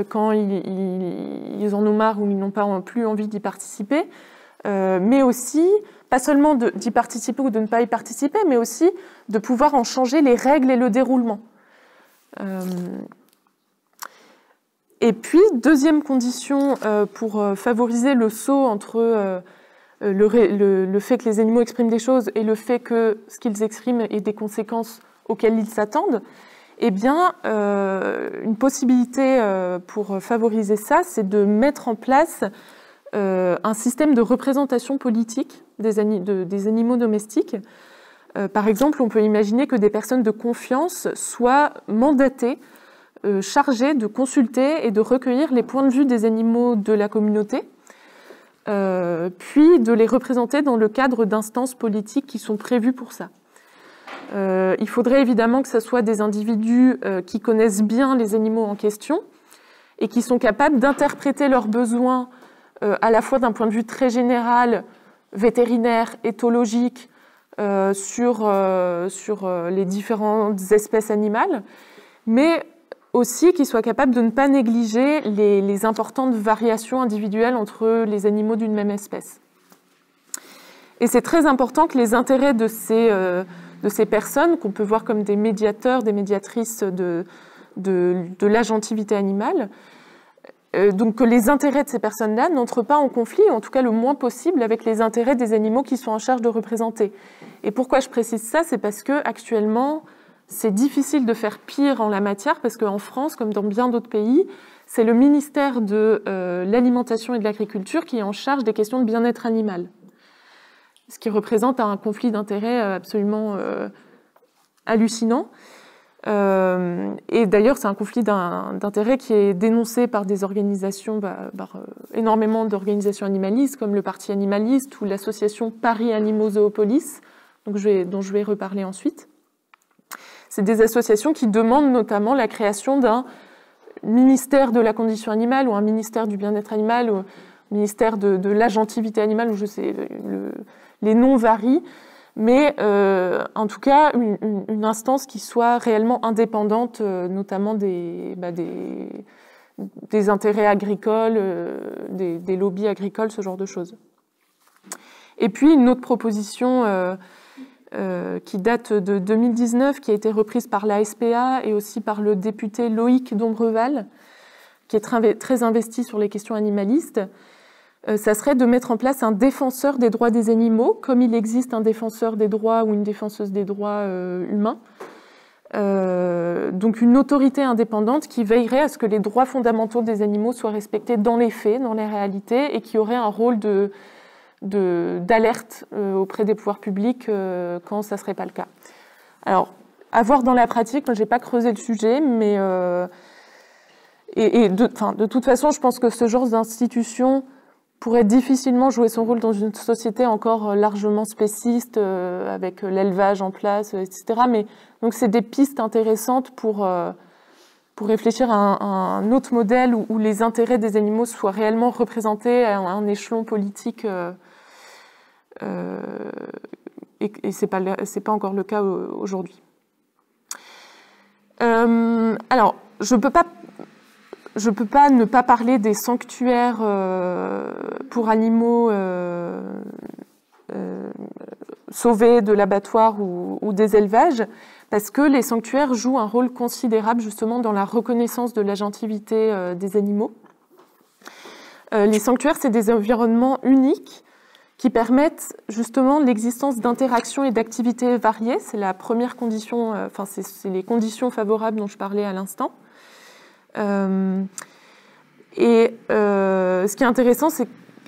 C: quand ils en ont marre ou ils n'ont pas plus envie d'y participer, mais aussi, pas seulement d'y participer ou de ne pas y participer, mais aussi de pouvoir en changer les règles et le déroulement. Et puis, deuxième condition pour favoriser le saut entre le fait que les animaux expriment des choses et le fait que ce qu'ils expriment ait des conséquences auxquelles ils s'attendent, eh bien, une possibilité pour favoriser ça, c'est de mettre en place un système de représentation politique des animaux domestiques. Par exemple, on peut imaginer que des personnes de confiance soient mandatées chargé de consulter et de recueillir les points de vue des animaux de la communauté, puis de les représenter dans le cadre d'instances politiques qui sont prévues pour ça. Il faudrait évidemment que ce soit des individus qui connaissent bien les animaux en question et qui sont capables d'interpréter leurs besoins à la fois d'un point de vue très général, vétérinaire, éthologique, sur les différentes espèces animales, mais aussi qu'ils soient capables de ne pas négliger les importantes variations individuelles entre les animaux d'une même espèce. Et c'est très important que les intérêts de ces personnes, qu'on peut voir comme des médiateurs, des médiatrices de l'agentivité animale, donc que les intérêts de ces personnes-là n'entrent pas en conflit, ou en tout cas le moins possible, avec les intérêts des animaux qui sont en charge de représenter. Et pourquoi je précise ça? C'est parce qu'actuellement, c'est difficile de faire pire en la matière, parce qu'en France, comme dans bien d'autres pays, c'est le ministère de l'Alimentation et de l'Agriculture qui est en charge des questions de bien-être animal. Ce qui représente un conflit d'intérêts absolument hallucinant. Et d'ailleurs, c'est un conflit d'intérêts qui est dénoncé par des organisations, énormément d'organisations animalistes, comme le Parti animaliste ou l'association Paris Animaux Zoopolis, dont je vais reparler ensuite. C'est des associations qui demandent notamment la création d'un ministère de la condition animale ou un ministère du bien-être animal ou un ministère de l'agentivité animale, où je sais, les noms varient, mais en tout cas une instance qui soit réellement indépendante, notamment des intérêts agricoles, des lobbies agricoles, ce genre de choses. Et puis une autre proposition qui date de 2019, qui a été reprise par la SPA et aussi par le député Loïc Dombreval, qui est très investi sur les questions animalistes, ça serait de mettre en place un défenseur des droits des animaux, comme il existe un défenseur des droits ou une défenseuse des droits humains. Donc une autorité indépendante qui veillerait à ce que les droits fondamentaux des animaux soient respectés dans les faits, dans les réalités, et qui aurait un rôle d'alerte auprès des pouvoirs publics quand ça ne serait pas le cas. Alors, à voir dans la pratique, moi je n'ai pas creusé le sujet, mais de toute façon, je pense que ce genre d'institution pourrait difficilement jouer son rôle dans une société encore largement spéciste, avec l'élevage en place, etc. Mais donc c'est des pistes intéressantes pour réfléchir à un autre modèle où les intérêts des animaux soient réellement représentés à un échelon politique. Et c'est pas encore le cas aujourd'hui. Alors, je peux pas ne pas parler des sanctuaires pour animaux sauvés de l'abattoir ou des élevages, parce que les sanctuaires jouent un rôle considérable justement dans la reconnaissance de l'agentivité des animaux. Les sanctuaires, c'est des environnements uniques qui permettent justement l'existence d'interactions et d'activités variées. C'est la première condition, c'est les conditions favorables dont je parlais à l'instant. Ce qui est intéressant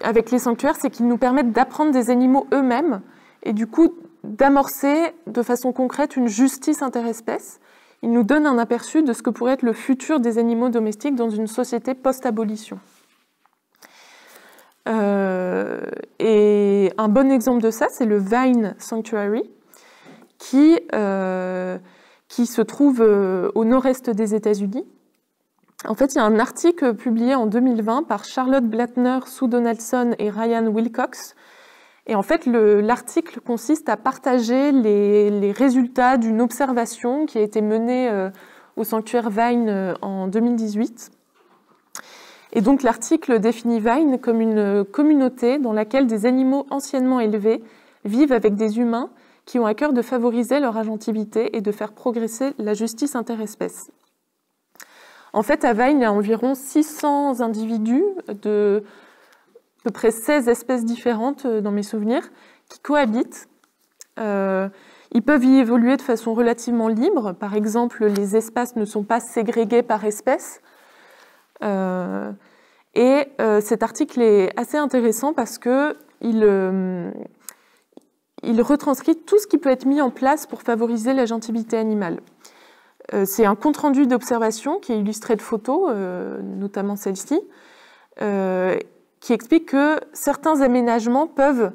C: avec les sanctuaires, c'est qu'ils nous permettent d'apprendre des animaux eux-mêmes et du coup d'amorcer de façon concrète une justice interespèces. Ils nous donnent un aperçu de ce que pourrait être le futur des animaux domestiques dans une société post-abolition. Et un bon exemple de ça, c'est le Vine Sanctuary, qui se trouve au nord-est des États-Unis. En fait, il y a un article publié en 2020 par Charlotte Blattner, Sue Donaldson et Ryan Wilcox. Et en fait, l'article consiste à partager les résultats d'une observation qui a été menée au sanctuaire Vine en 2018. Et donc l'article définit Vine comme une communauté dans laquelle des animaux anciennement élevés vivent avec des humains qui ont à cœur de favoriser leur agentivité et de faire progresser la justice interespèces. En fait, à Vine, il y a environ 600 individus de à peu près 16 espèces différentes dans mes souvenirs qui cohabitent. Ils peuvent y évoluer de façon relativement libre. Par exemple, les espaces ne sont pas ségrégés par espèce. Cet article est assez intéressant parce qu'il retranscrit tout ce qui peut être mis en place pour favoriser l'agentivité animale. C'est un compte-rendu d'observation qui est illustré de photos, notamment celle-ci, qui explique que certains aménagements peuvent,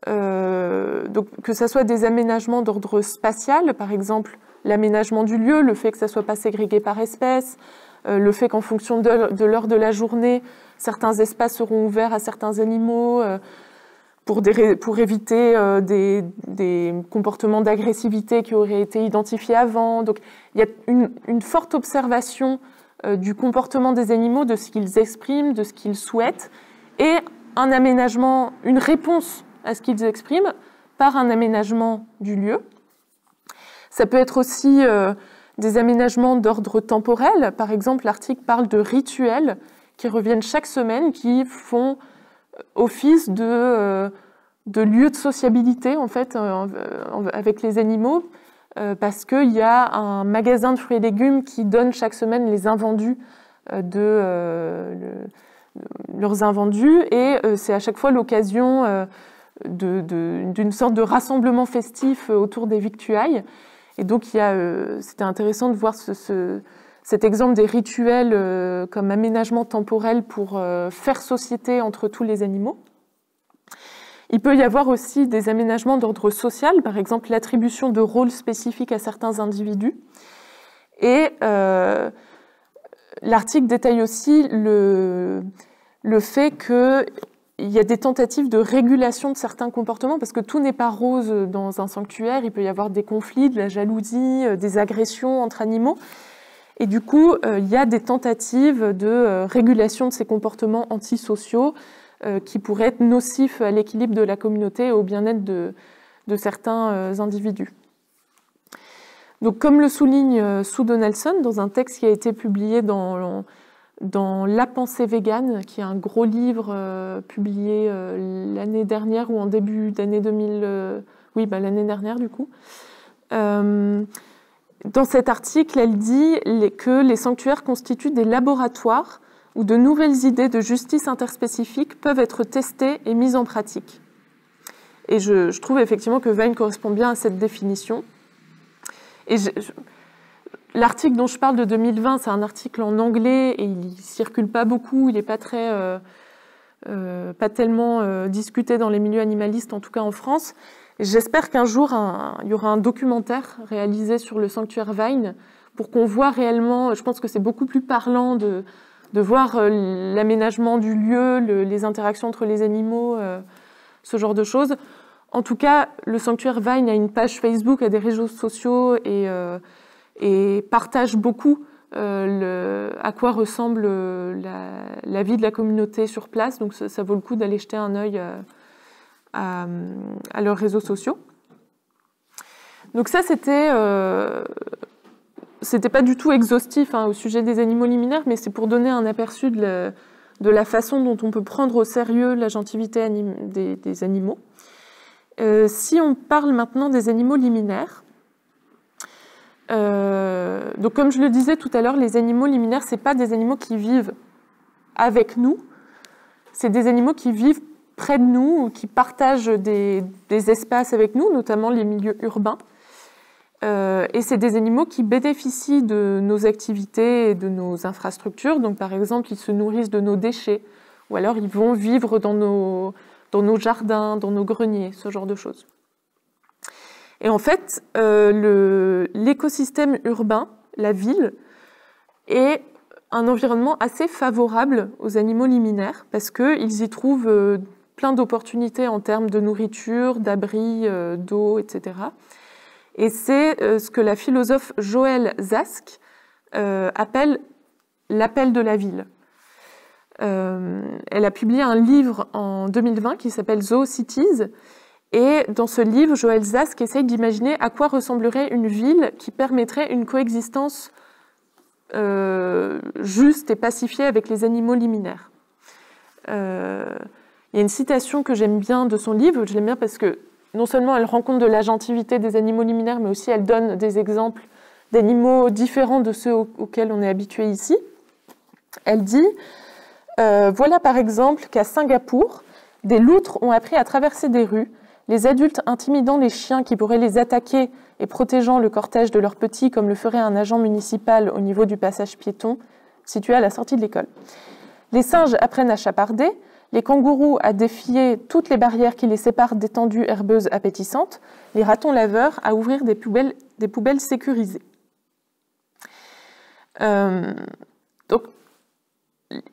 C: donc que ce soit des aménagements d'ordre spatial, par exemple l'aménagement du lieu, le fait que ça ne soit pas ségrégé par espèce, le fait qu'en fonction de l'heure de la journée, certains espaces seront ouverts à certains animaux pour éviter des comportements d'agressivité qui auraient été identifiés avant. Donc il y a une forte observation du comportement des animaux, de ce qu'ils expriment, de ce qu'ils souhaitent, et un aménagement, une réponse à ce qu'ils expriment par un aménagement du lieu. Ça peut être aussi des aménagements d'ordre temporel. Par exemple, l'article parle de rituels qui reviennent chaque semaine, qui font office de lieu de sociabilité en fait, avec les animaux, parce qu'il y a un magasin de fruits et légumes qui donne chaque semaine les invendus leurs invendus, et c'est à chaque fois l'occasion d'une sorte de rassemblement festif autour des victuailles. Et donc c'était intéressant de voir cet exemple des rituels comme aménagement temporel pour faire société entre tous les animaux. Il peut y avoir aussi des aménagements d'ordre social, par exemple l'attribution de rôles spécifiques à certains individus. Et l'article détaille aussi le fait qu'il y a des tentatives de régulation de certains comportements, parce que tout n'est pas rose dans un sanctuaire, il peut y avoir des conflits, de la jalousie, des agressions entre animaux. Et du coup, il y a des tentatives de régulation de ces comportements antisociaux qui pourraient être nocifs à l'équilibre de la communauté et au bien-être de certains individus. Donc, comme le souligne Sue Donaldson dans un texte qui a été publié dans La pensée végane, qui est un gros livre publié l'année dernière ou en début d'année 2000, l'année dernière du coup. Dans cet article, elle dit que les sanctuaires constituent des laboratoires où de nouvelles idées de justice interspécifique peuvent être testées et mises en pratique. Et je trouve effectivement que Vine correspond bien à cette définition. Et l'article dont je parle de 2020, c'est un article en anglais et il ne circule pas beaucoup, il n'est pas tellement discuté dans les milieux animalistes, en tout cas en France. J'espère qu'un jour, il y aura un documentaire réalisé sur le sanctuaire Vine pour qu'on voit réellement, je pense que c'est beaucoup plus parlant de voir l'aménagement du lieu, les interactions entre les animaux, ce genre de choses. En tout cas, le sanctuaire Vine a une page Facebook, a des réseaux sociaux et partage beaucoup à quoi ressemble la vie de la communauté sur place. Donc ça vaut le coup d'aller jeter un œil à leurs réseaux sociaux. Donc ça, c'était pas du tout exhaustif au sujet des animaux liminaires, mais c'est pour donner un aperçu de la façon dont on peut prendre au sérieux l'agentivité des animaux. Si on parle maintenant des animaux liminaires, donc comme je le disais tout à l'heure, les animaux liminaires, c'est pas des animaux qui vivent avec nous, c'est des animaux qui vivent près de nous, ou qui partagent des espaces avec nous, notamment les milieux urbains. Et c'est des animaux qui bénéficient de nos activités et de nos infrastructures. Donc, par exemple, ils se nourrissent de nos déchets, ou alors ils vont vivre dans nos jardins, dans nos greniers, ce genre de choses. Et en fait, l'écosystème urbain, la ville, est un environnement assez favorable aux animaux liminaires, parce qu'ils y trouvent plein d'opportunités en termes de nourriture, d'abri, d'eau, etc. Et c'est ce que la philosophe Joëlle Zask appelle l'appel de la ville. Elle a publié un livre en 2020 qui s'appelle Zoocities, et dans ce livre, Joëlle Zask essaye d'imaginer à quoi ressemblerait une ville qui permettrait une coexistence juste et pacifiée avec les animaux liminaires. Il y a une citation que j'aime bien de son livre, je l'aime bien parce que non seulement elle rend compte de l'agentivité des animaux liminaires, mais aussi elle donne des exemples d'animaux différents de ceux auxquels on est habitué ici. Elle dit voilà par exemple qu'à Singapour, des loutres ont appris à traverser des rues, les adultes intimidant les chiens qui pourraient les attaquer et protégeant le cortège de leurs petits comme le ferait un agent municipal au niveau du passage piéton situé à la sortie de l'école. Les singes apprennent à chaparder, les kangourous à défier toutes les barrières qui les séparent d'étendues herbeuses appétissantes, les ratons laveurs à ouvrir des poubelles sécurisées. Donc,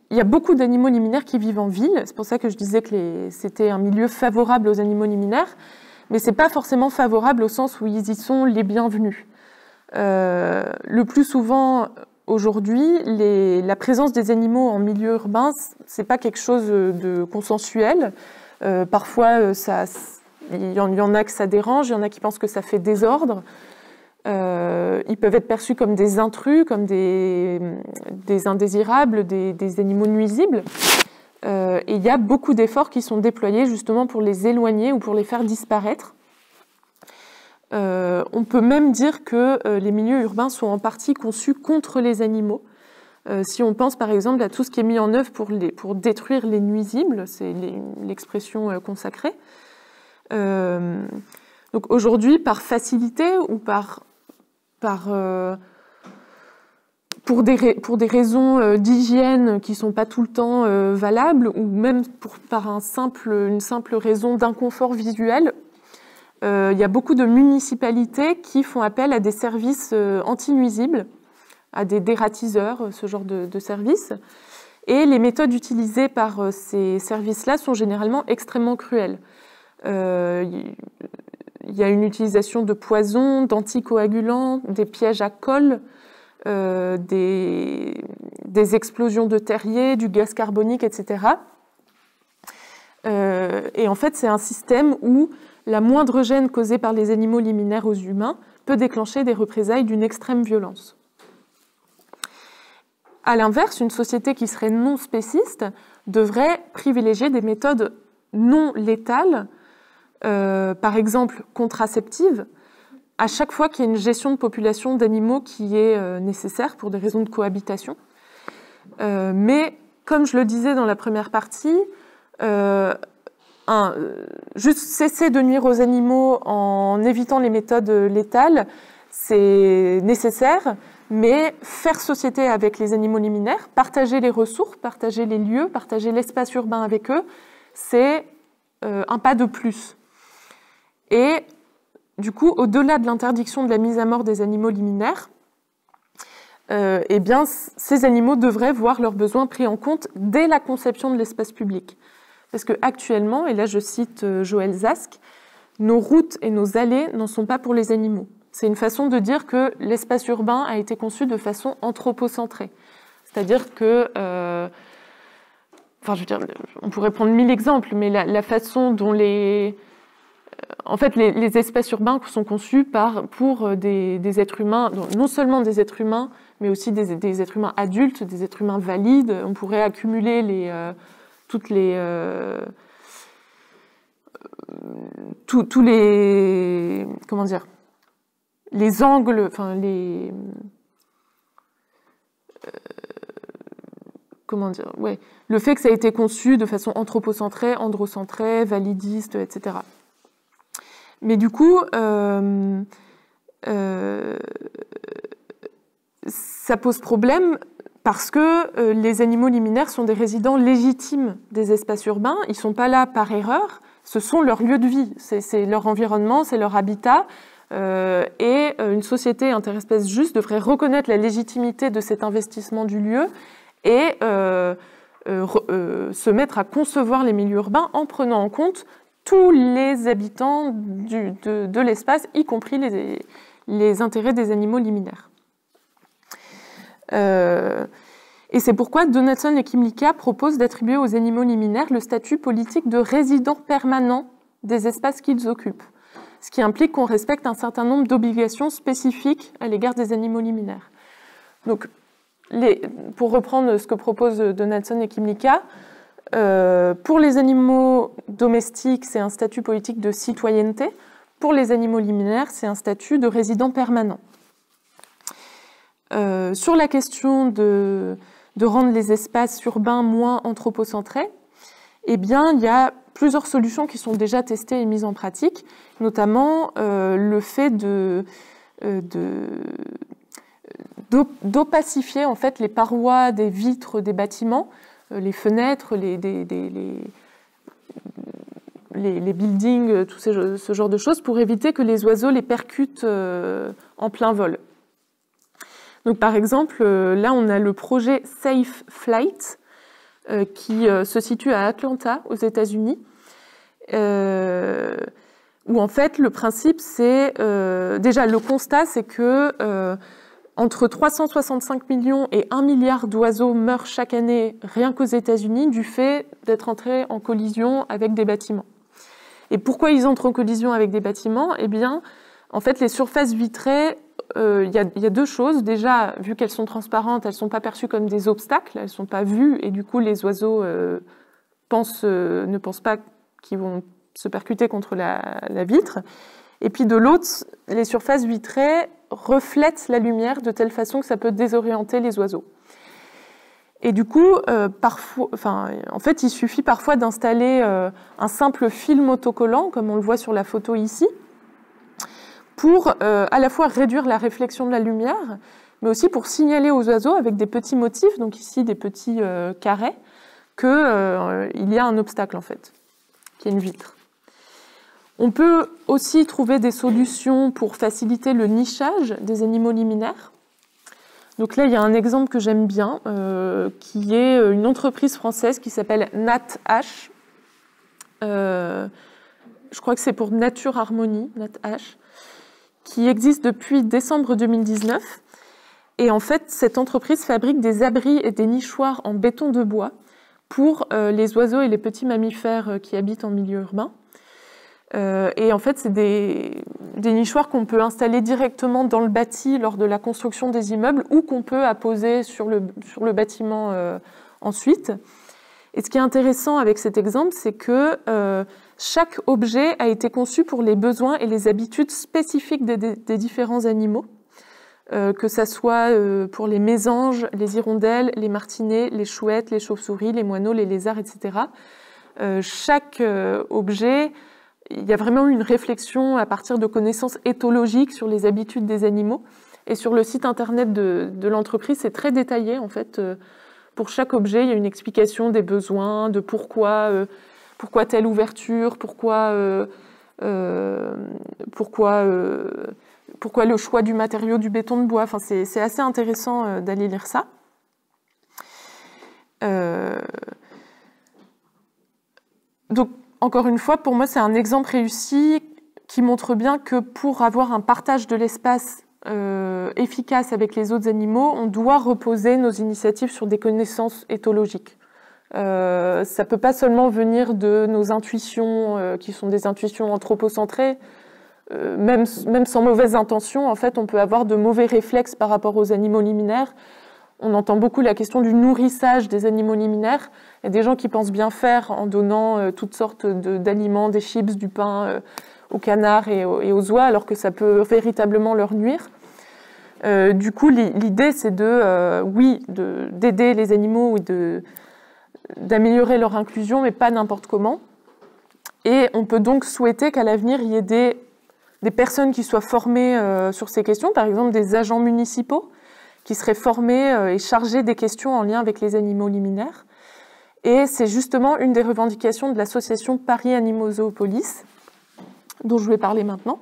C: il y a beaucoup d'animaux liminaires qui vivent en ville, c'est pour ça que je disais que c'était un milieu favorable aux animaux liminaires, mais ce n'est pas forcément favorable au sens où ils y sont les bienvenus. Le plus souvent, aujourd'hui, la présence des animaux en milieu urbain, ce n'est pas quelque chose de consensuel. Parfois, il y en a que ça dérange, il y en a qui pensent que ça fait désordre. Ils peuvent être perçus comme des intrus, comme des indésirables, des animaux nuisibles. Et il y a beaucoup d'efforts qui sont déployés justement pour les éloigner ou pour les faire disparaître. On peut même dire que les milieux urbains sont en partie conçus contre les animaux. Si on pense par exemple à tout ce qui est mis en œuvre pour détruire les nuisibles, c'est l'expression consacrée. Donc aujourd'hui, par facilité ou pour des raisons d'hygiène qui ne sont pas tout le temps valables, ou même par une simple raison d'inconfort visuel, il y a beaucoup de municipalités qui font appel à des services anti-nuisibles, à des dératiseurs, ce genre de services. Et les méthodes utilisées par ces services-là sont généralement extrêmement cruelles. Il y a une utilisation de poisons, d'anticoagulants, des pièges à colle, des explosions de terriers, du gaz carbonique, etc. Et en fait, c'est un système où la moindre gêne causée par les animaux liminaires aux humains peut déclencher des représailles d'une extrême violence. À l'inverse, une société qui serait non spéciste devrait privilégier des méthodes non létales, par exemple contraceptives, à chaque fois qu'il y a une gestion de population d'animaux qui est nécessaire pour des raisons de cohabitation. Mais, comme je le disais dans la première partie, juste cesser de nuire aux animaux en évitant les méthodes létales, c'est nécessaire, mais faire société avec les animaux liminaires, partager les ressources, partager les lieux, partager l'espace urbain avec eux, c'est un pas de plus. Et du coup, au-delà de l'interdiction de la mise à mort des animaux liminaires, eh bien, ces animaux devraient voir leurs besoins pris en compte dès la conception de l'espace public. Parce qu'actuellement, et là je cite Joël Zask, nos routes et nos allées n'en sont pas pour les animaux. C'est une façon de dire que l'espace urbain a été conçu de façon anthropocentrée. C'est-à-dire que, enfin, je veux dire, on pourrait prendre 1000 exemples, mais la façon dont les espaces urbains sont conçus pour des êtres humains, non seulement des êtres humains, mais aussi des êtres humains adultes, des êtres humains valides. On pourrait accumuler tous les, comment dire, les angles, enfin le fait que ça a été conçu de façon anthropocentrée, androcentrée, validiste, etc. Mais du coup, ça pose problème parce que les animaux liminaires sont des résidents légitimes des espaces urbains. Ils ne sont pas là par erreur, ce sont leurs lieux de vie, c'est leur environnement, c'est leur habitat. Et une société interespèce juste devrait reconnaître la légitimité de cet investissement du lieu et se mettre à concevoir les milieux urbains en prenant en compte tous les habitants de l'espace, y compris les intérêts des animaux liminaires. Et c'est pourquoi Donaldson et Kymlicka proposent d'attribuer aux animaux liminaires le statut politique de résidents permanents des espaces qu'ils occupent, ce qui implique qu'on respecte un certain nombre d'obligations spécifiques à l'égard des animaux liminaires. Donc, pour reprendre ce que proposent Donaldson et Kymlicka, pour les animaux domestiques, c'est un statut politique de citoyenneté. Pour les animaux liminaires, c'est un statut de résident permanent. Sur la question de rendre les espaces urbains moins anthropocentrés, eh bien, il y a plusieurs solutions qui sont déjà testées et mises en pratique, notamment le fait d'opacifier en fait les parois des vitres des bâtiments, les fenêtres, les buildings, tout ce genre de choses, pour éviter que les oiseaux les percutent en plein vol. Donc, par exemple, là, on a le projet Safe Flight, qui se situe à Atlanta, aux États-Unis, où en fait, le principe, c'est... déjà, le constat, c'est que entre 365 millions et 1 milliard d'oiseaux meurent chaque année, rien qu'aux États-Unis, du fait d'être entrés en collision avec des bâtiments. Et pourquoi ils entrent en collision avec des bâtiments? Eh bien, en fait, les surfaces vitrées, il y a deux choses. Déjà, vu qu'elles sont transparentes, elles ne sont pas perçues comme des obstacles, elles ne sont pas vues, et du coup, les oiseaux ne pensent pas qu'ils vont se percuter contre la vitre. Et puis de l'autre, les surfaces vitrées reflètent la lumière de telle façon que ça peut désorienter les oiseaux. Et du coup, en fait, il suffit parfois d'installer un simple film autocollant, comme on le voit sur la photo ici, pour à la fois réduire la réflexion de la lumière, mais aussi pour signaler aux oiseaux avec des petits motifs, donc ici des petits carrés, qu'il y a un obstacle en fait, qu'il y a une vitre. On peut aussi trouver des solutions pour faciliter le nichage des animaux liminaires. Donc là, il y a un exemple que j'aime bien, qui est une entreprise française qui s'appelle NatH. Je crois que c'est pour Nature Harmonie, NatH, qui existe depuis décembre 2019. Et en fait, cette entreprise fabrique des abris et des nichoirs en béton de bois pour les oiseaux et les petits mammifères qui habitent en milieu urbain. Et en fait, c'est des nichoirs qu'on peut installer directement dans le bâti lors de la construction des immeubles ou qu'on peut apposer sur le bâtiment ensuite. Et ce qui est intéressant avec cet exemple, c'est que chaque objet a été conçu pour les besoins et les habitudes spécifiques des différents animaux, que ça soit pour les mésanges, les hirondelles, les martinets, les chouettes, les chauves-souris, les moineaux, les lézards, etc. Chaque objet... Il y a vraiment une réflexion à partir de connaissances éthologiques sur les habitudes des animaux. Et sur le site internet de l'entreprise, c'est très détaillé. En fait, pour chaque objet, il y a une explication des besoins, de pourquoi telle ouverture, pourquoi le choix du matériau du béton de bois. Enfin, c'est assez intéressant d'aller lire ça. Donc, encore une fois, pour moi, c'est un exemple réussi qui montre bien que pour avoir un partage de l'espace efficace avec les autres animaux, on doit reposer nos initiatives sur des connaissances éthologiques. Ça ne peut pas seulement venir de nos intuitions, qui sont des intuitions anthropocentrées. Même sans mauvaise intention, en fait, on peut avoir de mauvais réflexes par rapport aux animaux liminaires. On entend beaucoup la question du nourrissage des animaux liminaires. Il y a des gens qui pensent bien faire en donnant toutes sortes d'aliments, des chips, du pain aux canards et aux oies, alors que ça peut véritablement leur nuire. Du coup, l'idée, c'est d'aider les animaux et d'améliorer leur inclusion, mais pas n'importe comment. Et on peut donc souhaiter qu'à l'avenir, il y ait des personnes qui soient formées sur ces questions, par exemple des agents municipaux, qui seraient formés et chargés des questions en lien avec les animaux liminaires. Et c'est justement une des revendications de l'association Paris Animaux Zoopolis, dont je vais parler maintenant.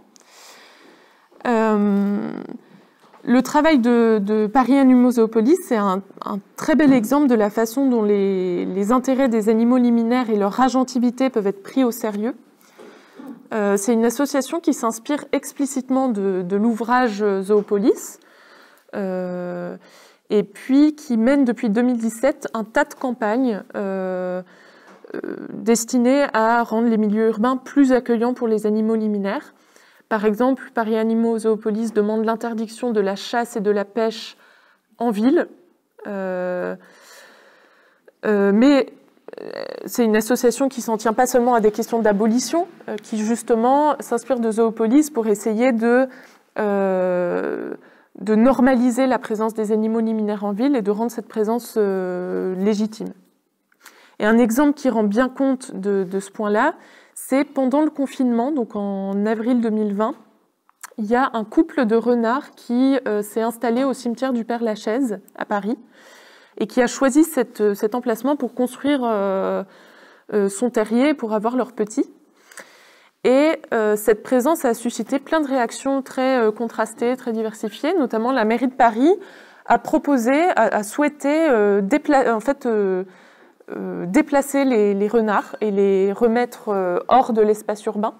C: Le travail de Paris Animaux Zoopolis, c'est un très bel exemple de la façon dont les intérêts des animaux liminaires et leur agentivité peuvent être pris au sérieux. C'est une association qui s'inspire explicitement de l'ouvrage Zoopolis, et puis qui mène depuis 2017 un tas de campagnes destinées à rendre les milieux urbains plus accueillants pour les animaux liminaires. Par exemple, Paris Animaux Zoopolis demande l'interdiction de la chasse et de la pêche en ville, mais c'est une association qui s'en tient pas seulement à des questions d'abolition, qui justement s'inspire de Zoopolis pour essayer de normaliser la présence des animaux liminaires en ville et de rendre cette présence légitime. Et un exemple qui rend bien compte de ce point-là, c'est pendant le confinement, donc en avril 2020, il y a un couple de renards qui s'est installé au cimetière du Père-Lachaise à Paris et qui a choisi cet emplacement pour construire son terrier pour avoir leurs petits. Et cette présence a suscité plein de réactions très contrastées, très diversifiées. Notamment, la mairie de Paris a proposé, a souhaité déplacer les renards et les remettre hors de l'espace urbain.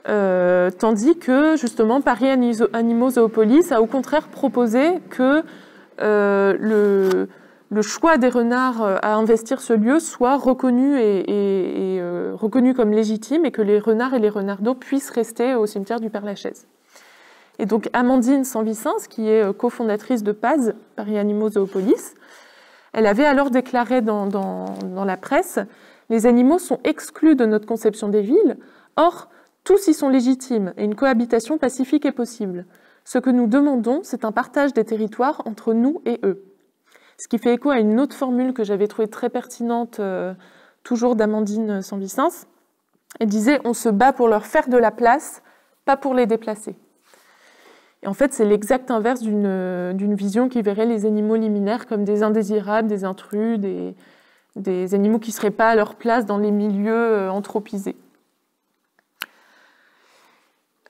C: Tandis que, justement, Paris Animaux Zoopolis a au contraire proposé que le choix des renards à investir ce lieu soit reconnu reconnu comme légitime et que les renards et les renardeaux puissent rester au cimetière du Père-Lachaise. Et donc Amandine Sanvicens, qui est cofondatrice de PAZ, Paris Animaux Zoopolis, elle avait alors déclaré dans la presse « Les animaux sont exclus de notre conception des villes, or tous y sont légitimes et une cohabitation pacifique est possible. Ce que nous demandons, c'est un partage des territoires entre nous et eux. » Ce qui fait écho à une autre formule que j'avais trouvée très pertinente, toujours d'Amandine Sanvicens. Elle disait « On se bat pour leur faire de la place, pas pour les déplacer ». Et en fait, c'est l'exact inverse d'une vision qui verrait les animaux liminaires comme des indésirables, des intrus, des animaux qui ne seraient pas à leur place dans les milieux anthropisés.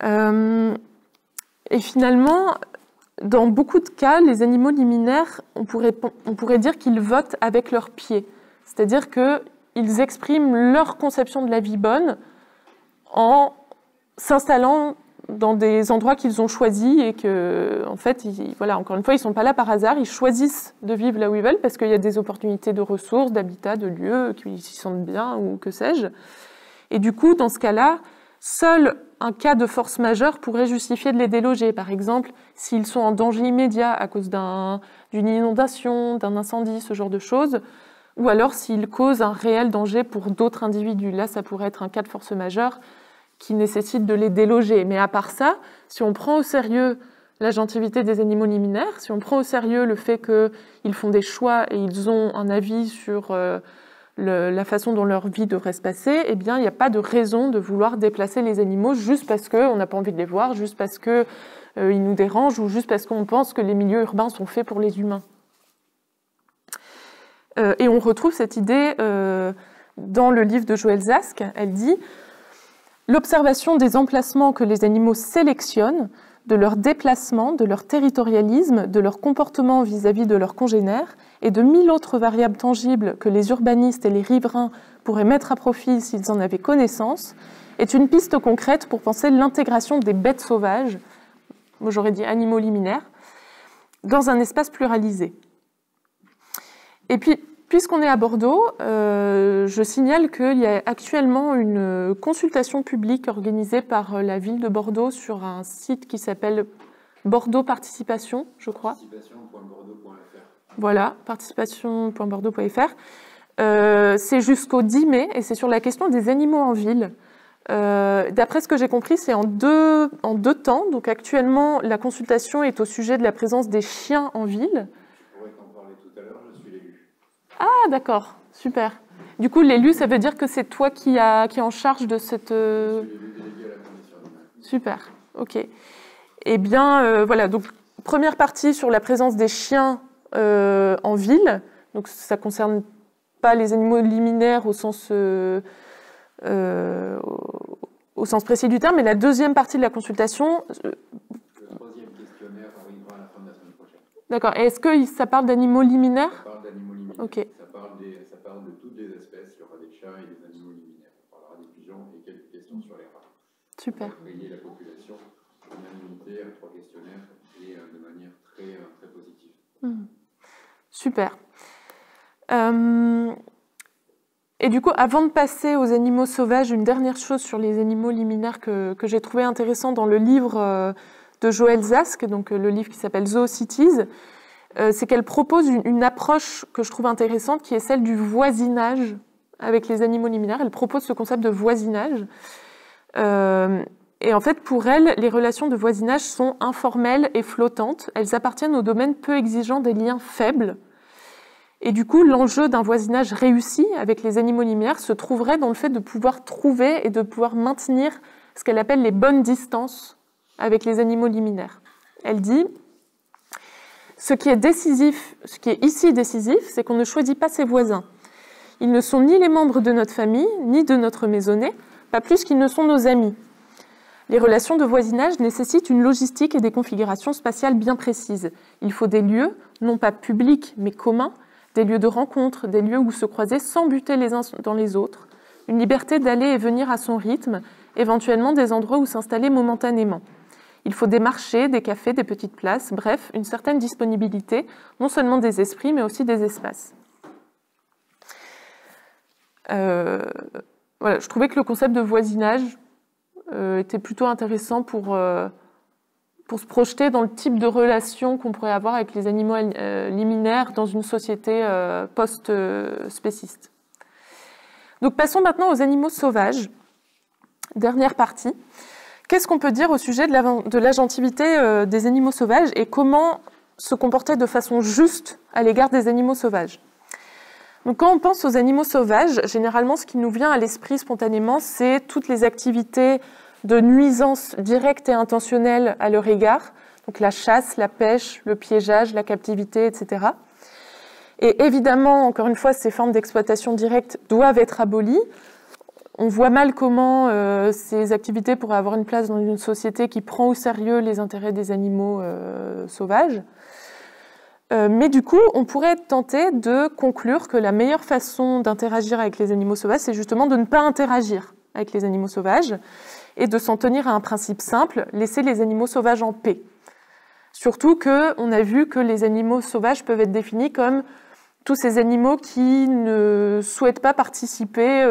C: Et finalement, dans beaucoup de cas, les animaux liminaires, on pourrait dire qu'ils votent avec leurs pieds. C'est-à-dire qu'ils expriment leur conception de la vie bonne en s'installant dans des endroits qu'ils ont choisis et que, en fait, voilà, encore une fois, ils ne sont pas là par hasard, ils choisissent de vivre là où ils veulent parce qu'il y a des opportunités de ressources, d'habitat, de lieux, qu'ils s'y sentent bien ou que sais-je. Et du coup, dans ce cas-là, seul un cas de force majeure pourrait justifier de les déloger. Par exemple, s'ils sont en danger immédiat à cause d'une inondation, d'un incendie, ce genre de choses, ou alors s'ils causent un réel danger pour d'autres individus. Là, ça pourrait être un cas de force majeure qui nécessite de les déloger. Mais à part ça, si on prend au sérieux l'agentivité des animaux liminaires, si on prend au sérieux le fait qu'ils font des choix et ils ont un avis sur la façon dont leur vie devrait se passer, eh bien, il n'y a pas de raison de vouloir déplacer les animaux juste parce qu'on n'a pas envie de les voir, juste parce qu'ils nous dérangent ou juste parce qu'on pense que les milieux urbains sont faits pour les humains. Et on retrouve cette idée dans le livre de Joëlle Zask. Elle dit « L'observation des emplacements que les animaux sélectionnent, de leur déplacement, de leur territorialisme, de leur comportement vis-à-vis de leurs congénères et de 1000 autres variables tangibles que les urbanistes et les riverains pourraient mettre à profit s'ils en avaient connaissance, est une piste concrète pour penser l'intégration des bêtes sauvages, moi j'aurais dit animaux liminaires, dans un espace pluralisé. » Et puis, puisqu'on est à Bordeaux, je signale qu'il y a actuellement une consultation publique organisée par la ville de Bordeaux sur un site qui s'appelle Bordeaux Participation, je crois. Participation.bordeaux.fr. Voilà, participation.bordeaux.fr. C'est jusqu'au 10 mai et c'est sur la question des animaux en ville. D'après ce que j'ai compris, c'est en deux temps. Donc actuellement, la consultation est au sujet de la présence des chiens en ville. Ah, d'accord, super. Du coup, l'élu, ça veut dire que c'est toi qui est en charge de cette... Super, ok. Eh bien, voilà, donc première partie sur la présence des chiens en ville. Donc ça ne concerne pas les animaux liminaires au sens précis du terme, mais la deuxième partie de la consultation... Le
D: troisième questionnaire arrivera à la fin de la semaine prochaine.
C: D'accord, et est-ce que ça parle d'animaux liminaires ?
D: Ça parle d'animaux liminaires.
C: Okay.
D: Ça parle de toutes les espèces. Il y aura des chats et des animaux liminaires. On parlera des pigeons et quelques questions sur les rats.
C: Super.
D: On va rayer la population de manière limitée à 3 questionnaires et de manière très positive.
C: Super. Et du coup, avant de passer aux animaux sauvages, une dernière chose sur les animaux liminaires que j'ai trouvé intéressant dans le livre de Joëlle Zask, donc le livre qui s'appelle Zoocities, c'est qu'elle propose une approche que je trouve intéressante, qui est celle du voisinage avec les animaux liminaires. Elle propose ce concept de voisinage. Et en fait, pour elle, les relations de voisinage sont informelles et flottantes. Elles appartiennent au domaine peu exigeant des liens faibles. Et du coup, l'enjeu d'un voisinage réussi avec les animaux liminaires se trouverait dans le fait de pouvoir trouver et de pouvoir maintenir ce qu'elle appelle les bonnes distances avec les animaux liminaires. Elle dit « Ce qui est ici décisif, c'est qu'on ne choisit pas ses voisins. Ils ne sont ni les membres de notre famille, ni de notre maisonnée, pas plus qu'ils ne sont nos amis. Les relations de voisinage nécessitent une logistique et des configurations spatiales bien précises. Il faut des lieux, non pas publics, mais communs, des lieux de rencontre, des lieux où se croiser sans buter les uns dans les autres, une liberté d'aller et venir à son rythme, éventuellement des endroits où s'installer momentanément. Il faut des marchés, des cafés, des petites places, bref, une certaine disponibilité, non seulement des esprits, mais aussi des espaces. » Voilà, je trouvais que le concept de voisinage était plutôt intéressant pour se projeter dans le type de relation qu'on pourrait avoir avec les animaux liminaires dans une société post-spéciste. Donc passons maintenant aux animaux sauvages. Dernière partie. Qu'est-ce qu'on peut dire au sujet de l'agentivité des animaux sauvages et comment se comporter de façon juste à l'égard des animaux sauvages? Donc quand on pense aux animaux sauvages, généralement ce qui nous vient à l'esprit spontanément, c'est toutes les activités de nuisance directe et intentionnelle à leur égard, donc la chasse, la pêche, le piégeage, la captivité, etc. Et évidemment, encore une fois, ces formes d'exploitation directe doivent être abolies. On voit mal comment ces activités pourraient avoir une place dans une société qui prend au sérieux les intérêts des animaux sauvages. Mais du coup, on pourrait tenter de conclure que la meilleure façon d'interagir avec les animaux sauvages, c'est justement de ne pas interagir avec les animaux sauvages et de s'en tenir à un principe simple, laisser les animaux sauvages en paix. Surtout qu'on a vu que les animaux sauvages peuvent être définis comme tous ces animaux qui ne souhaitent pas participer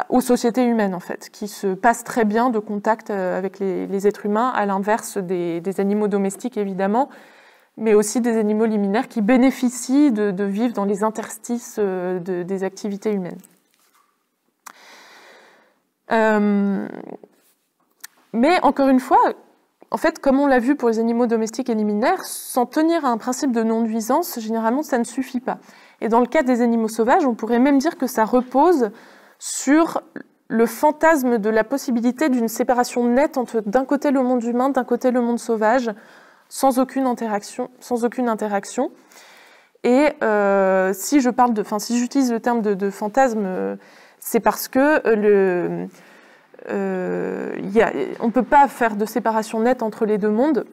C: aux sociétés humaines, en fait, qui se passent très bien de contact avec les êtres humains, à l'inverse des animaux domestiques, évidemment, mais aussi des animaux liminaires qui bénéficient de vivre dans les interstices des activités humaines. Mais encore une fois, en fait, comme on l'a vu pour les animaux domestiques et liminaires, s'en tenir à un principe de non-nuisance, généralement, ça ne suffit pas. Et dans le cas des animaux sauvages, on pourrait même dire que ça repose sur le fantasme de la possibilité d'une séparation nette entre, d'un côté, le monde humain, d'un côté, le monde sauvage, sans aucune interaction. Et si j'utilise le terme de fantasme, c'est parce que on ne peut pas faire de séparation nette entre les deux mondes.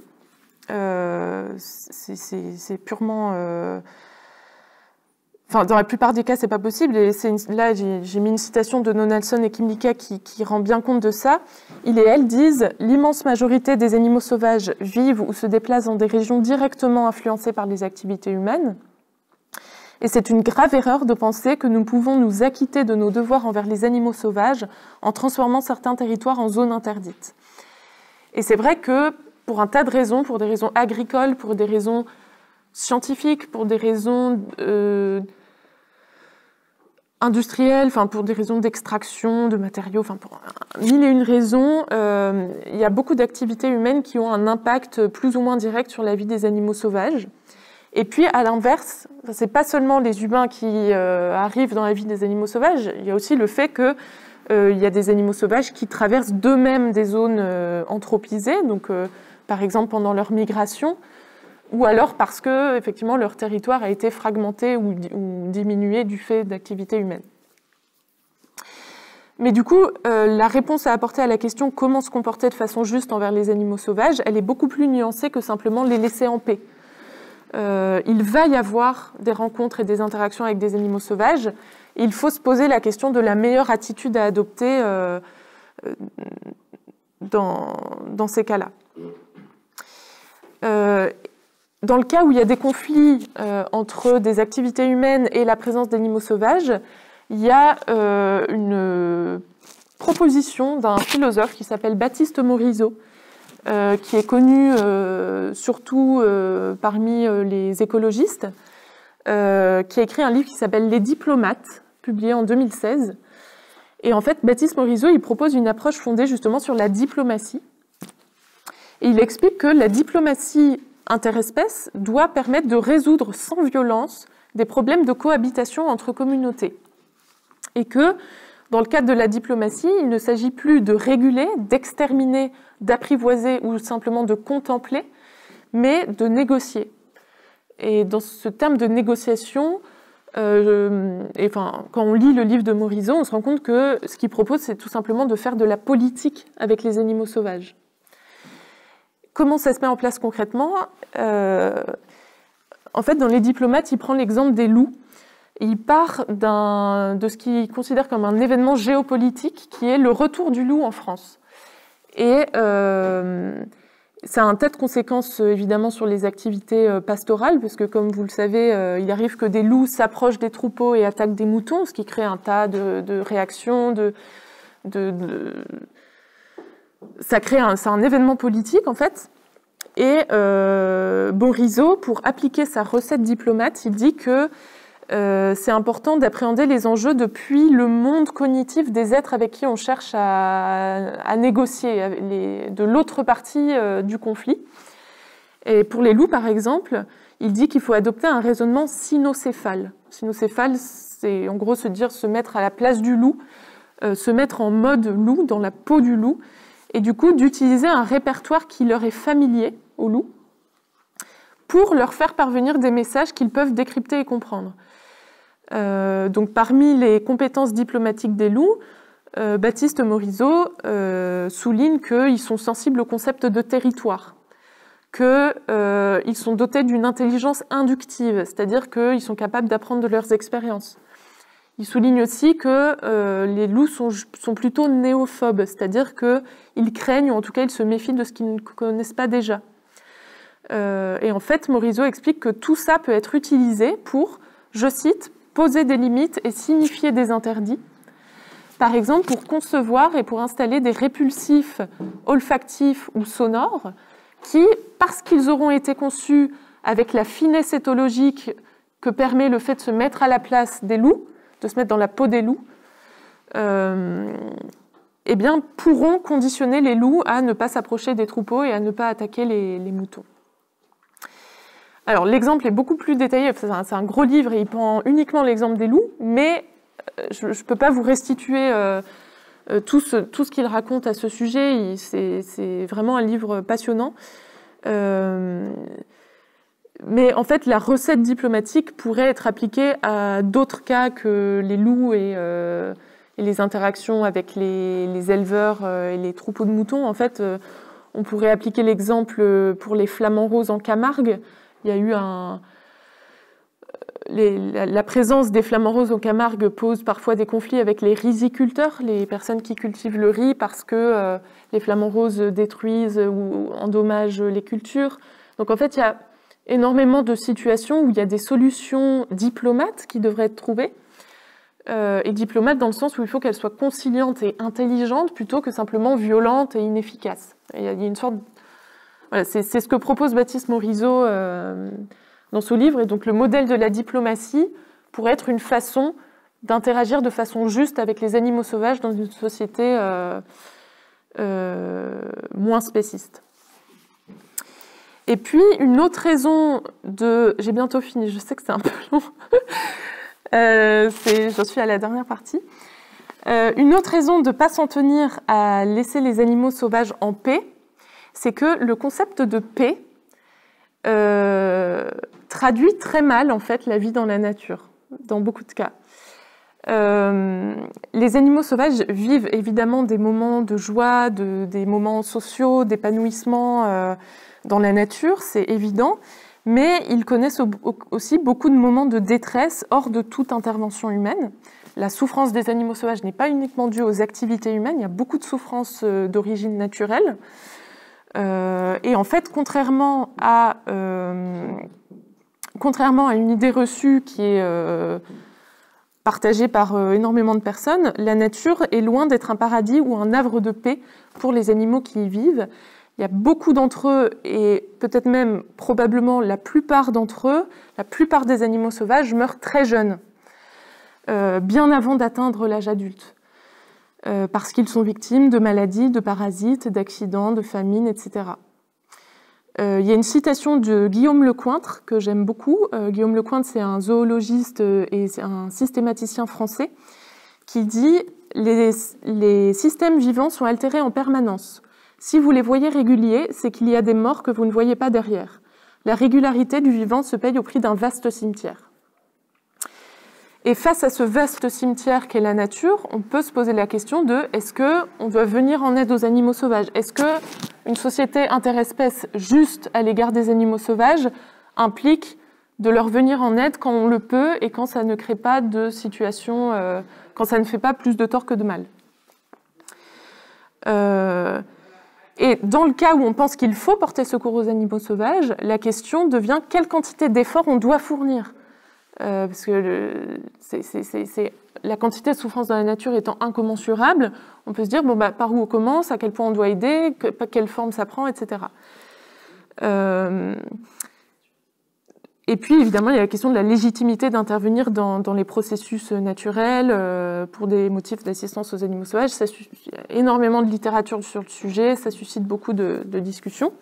C: C'est purement... dans la plupart des cas, c'est pas possible. Et là, j'ai mis une citation de Donaldson et Kymlicka qui rend bien compte de ça. Ils et elles disent « L'immense majorité des animaux sauvages vivent ou se déplacent dans des régions directement influencées par les activités humaines. Et c'est une grave erreur de penser que nous pouvons nous acquitter de nos devoirs envers les animaux sauvages en transformant certains territoires en zones interdites. » Et c'est vrai que pour un tas de raisons, pour des raisons agricoles, pour des raisons scientifiques, pour des raisons industrielles, pour des raisons d'extraction de matériaux, pour mille et une raisons, il y a beaucoup d'activités humaines qui ont un impact plus ou moins direct sur la vie des animaux sauvages. Et puis, à l'inverse, c'est pas seulement les humains qui arrivent dans la vie des animaux sauvages, il y a aussi le fait que il y a des animaux sauvages qui traversent d'eux-mêmes des zones anthropisées, donc par exemple pendant leur migration, ou alors parce que effectivement leur territoire a été fragmenté ou diminué du fait d'activités humaines. Mais du coup, la réponse à apporter à la question comment se comporter de façon juste envers les animaux sauvages, elle est beaucoup plus nuancée que simplement les laisser en paix. Il va y avoir des rencontres et des interactions avec des animaux sauvages. Et il faut se poser la question de la meilleure attitude à adopter dans ces cas-là. Dans le cas où il y a des conflits entre des activités humaines et la présence d'animaux sauvages, il y a une proposition d'un philosophe qui s'appelle Baptiste Morisot, qui est connu surtout parmi les écologistes, qui a écrit un livre qui s'appelle « Les diplomates », publié en 2016. Et en fait, Baptiste Morisot, il propose une approche fondée justement sur la diplomatie. Et il explique que la diplomatie interespèces doit permettre de résoudre sans violence des problèmes de cohabitation entre communautés. Et que, dans le cadre de la diplomatie, il ne s'agit plus de réguler, d'exterminer, d'apprivoiser ou simplement de contempler, mais de négocier. Et dans ce terme de négociation, quand on lit le livre de Morisot, on se rend compte que ce qu'il propose, c'est tout simplement de faire de la politique avec les animaux sauvages. Comment ça se met en place concrètement ? En fait, dans Les diplomates, il prend l'exemple des loups. Il part de ce qu'il considère comme un événement géopolitique, qui est le retour du loup en France. Et ça a un tas de conséquences, évidemment, sur les activités pastorales, parce que, comme vous le savez, il arrive que des loups s'approchent des troupeaux et attaquent des moutons, ce qui crée un tas de réactions, c'est un événement politique, en fait. Et Morisot, pour appliquer sa recette diplomate, il dit que c'est important d'appréhender les enjeux depuis le monde cognitif des êtres avec qui on cherche à négocier, de l'autre partie du conflit. Et pour les loups, par exemple, il dit qu'il faut adopter un raisonnement cynocéphale. Cynocéphale, c'est en gros se mettre à la place du loup, se mettre en mode loup, dans la peau du loup, et du coup d'utiliser un répertoire qui leur est familier aux loups pour leur faire parvenir des messages qu'ils peuvent décrypter et comprendre. Donc parmi les compétences diplomatiques des loups, Baptiste Morisot souligne qu'ils sont sensibles au concept de territoire, qu'ils sont dotés d'une intelligence inductive, c'est-à-dire qu'ils sont capables d'apprendre de leurs expériences. Il souligne aussi que les loups sont plutôt néophobes, c'est-à-dire qu'ils craignent, ou en tout cas ils se méfient de ce qu'ils ne connaissent pas déjà. Et en fait, Morisot explique que tout ça peut être utilisé pour, je cite, poser des limites et signifier des interdits. Par exemple, pour concevoir et pour installer des répulsifs olfactifs ou sonores qui, parce qu'ils auront été conçus avec la finesse éthologique que permet le fait de se mettre à la place des loups, de se mettre dans la peau des loups, eh bien, pourront conditionner les loups à ne pas s'approcher des troupeaux et à ne pas attaquer les moutons. Alors, l'exemple est beaucoup plus détaillé, c'est un gros livre et il prend uniquement l'exemple des loups, mais je ne peux pas vous restituer tout ce qu'il raconte à ce sujet, c'est vraiment un livre passionnant. Mais en fait, la recette diplomatique pourrait être appliquée à d'autres cas que les loups et les interactions avec les éleveurs et les troupeaux de moutons. En fait, on pourrait appliquer l'exemple pour les flamants roses en Camargue. Il y a eu la présence des flamants roses en Camargue pose parfois des conflits avec les riziculteurs, les personnes qui cultivent le riz, parce que les flamants roses détruisent ou endommagent les cultures. Donc en fait, il y a énormément de situations où il y a des solutions diplomates qui devraient être trouvées, et diplomates dans le sens où il faut qu'elles soient conciliantes et intelligentes plutôt que simplement violentes et inefficaces. Il y a une sorte... Voilà, c'est ce que propose Baptiste Morisot dans ce livre, et donc le modèle de la diplomatie pourrait être une façon d'interagir de façon juste avec les animaux sauvages dans une société moins spéciste. Et puis, une autre raison de... J'ai bientôt fini, je sais que c'est un peu long. J'en suis à la dernière partie. Une autre raison de ne pas s'en tenir à laisser les animaux sauvages en paix, c'est que le concept de paix traduit très mal, en fait, la vie dans la nature, dans beaucoup de cas. Les animaux sauvages vivent évidemment des moments de joie, des moments sociaux, d'épanouissement dans la nature, c'est évident, mais ils connaissent aussi beaucoup de moments de détresse hors de toute intervention humaine. La souffrance des animaux sauvages n'est pas uniquement due aux activités humaines, il y a beaucoup de souffrances d'origine naturelle. Et en fait, contrairement à une idée reçue qui est partagée par énormément de personnes, la nature est loin d'être un paradis ou un havre de paix pour les animaux qui y vivent. Il y a beaucoup d'entre eux, et peut-être même probablement la plupart d'entre eux, la plupart des animaux sauvages meurent très jeunes, bien avant d'atteindre l'âge adulte, parce qu'ils sont victimes de maladies, de parasites, d'accidents, de famines, etc. Il y a une citation de Guillaume Lecointre que j'aime beaucoup. Guillaume Lecointre, c'est un zoologiste et c'est un systématicien français qui dit « Les systèmes vivants sont altérés en permanence. Si vous les voyez réguliers, c'est qu'il y a des morts que vous ne voyez pas derrière. La régularité du vivant se paye au prix d'un vaste cimetière. » Et face à ce vaste cimetière qu'est la nature, on peut se poser la question de est-ce qu'on doit venir en aide aux animaux sauvages? Est-ce qu'une société interespèce juste à l'égard des animaux sauvages implique de leur venir en aide quand on le peut et quand ça ne crée pas de situation, quand ça ne fait pas plus de tort que de mal? Et dans le cas où on pense qu'il faut porter secours aux animaux sauvages, la question devient quelle quantité d'efforts on doit fournir. Parce que la quantité de souffrance dans la nature étant incommensurable, on peut se dire bon, bah, par où on commence, à quel point on doit aider, quelle forme ça prend, etc. Et puis évidemment, il y a la question de la légitimité d'intervenir dans les processus naturels pour des motifs d'assistance aux animaux sauvages. Il y a énormément de littérature sur le sujet, ça suscite beaucoup de discussions.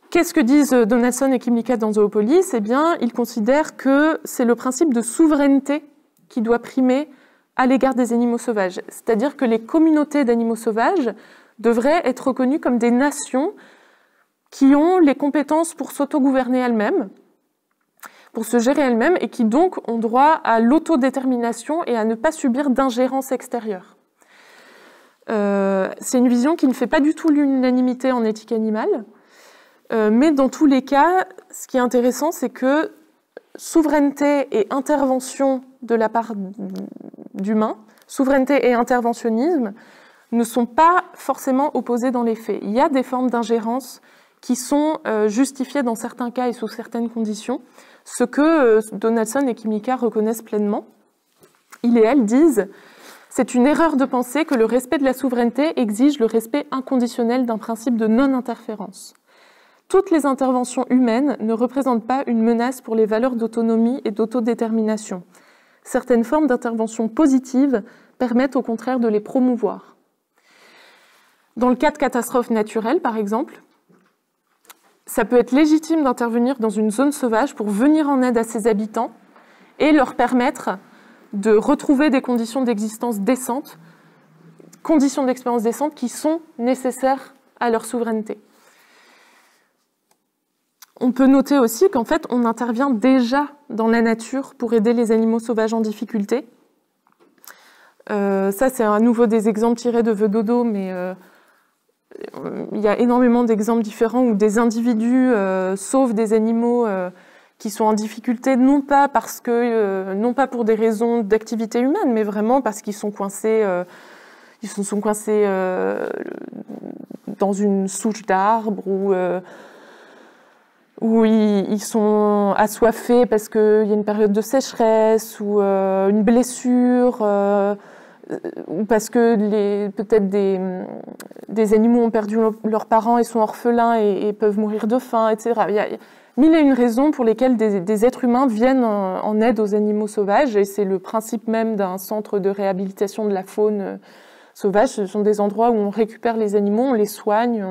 C: Qu'est-ce que disent Donaldson et Kymlicka dans Zoopolis? Eh bien, ils considèrent que c'est le principe de souveraineté qui doit primer à l'égard des animaux sauvages. C'est-à-dire que les communautés d'animaux sauvages devraient être reconnues comme des nations qui ont les compétences pour s'autogouverner elles-mêmes, pour se gérer elles-mêmes, et qui donc ont droit à l'autodétermination et à ne pas subir d'ingérence extérieure. C'est une vision qui ne fait pas du tout l'unanimité en éthique animale. Mais dans tous les cas, ce qui est intéressant, c'est que souveraineté et intervention de la part d'humains, souveraineté et interventionnisme ne sont pas forcément opposés dans les faits. Il y a des formes d'ingérence qui sont justifiées dans certains cas et sous certaines conditions, ce que Donaldson et Kymlicka reconnaissent pleinement. Ils et elles disent « C'est une erreur de penser que le respect de la souveraineté exige le respect inconditionnel d'un principe de non-interférence. Toutes les interventions humaines ne représentent pas une menace pour les valeurs d'autonomie et d'autodétermination. Certaines formes d'intervention positive permettent au contraire de les promouvoir. Dans le cas de catastrophes naturelles, par exemple, ça peut être légitime d'intervenir dans une zone sauvage pour venir en aide à ses habitants et leur permettre de retrouver des conditions d'existence décentes, conditions d'expérience décentes qui sont nécessaires à leur souveraineté. On peut noter aussi qu'en fait, on intervient déjà dans la nature pour aider les animaux sauvages en difficulté. Ça, c'est à nouveau des exemples tirés de Vedodo, mais il y a énormément d'exemples différents où des individus sauvent des animaux qui sont en difficulté, non pas pour des raisons d'activité humaine, mais vraiment parce qu'ils sont coincés, dans une souche d'arbre où ils sont assoiffés parce qu'il y a une période de sécheresse ou une blessure, ou parce que peut-être des animaux ont perdu leurs parents et sont orphelins et peuvent mourir de faim, etc. Il y a mille et une raisons pour lesquelles des êtres humains viennent en aide aux animaux sauvages, et c'est le principe même d'un centre de réhabilitation de la faune sauvage. Ce sont des endroits où on récupère les animaux, on les soigne,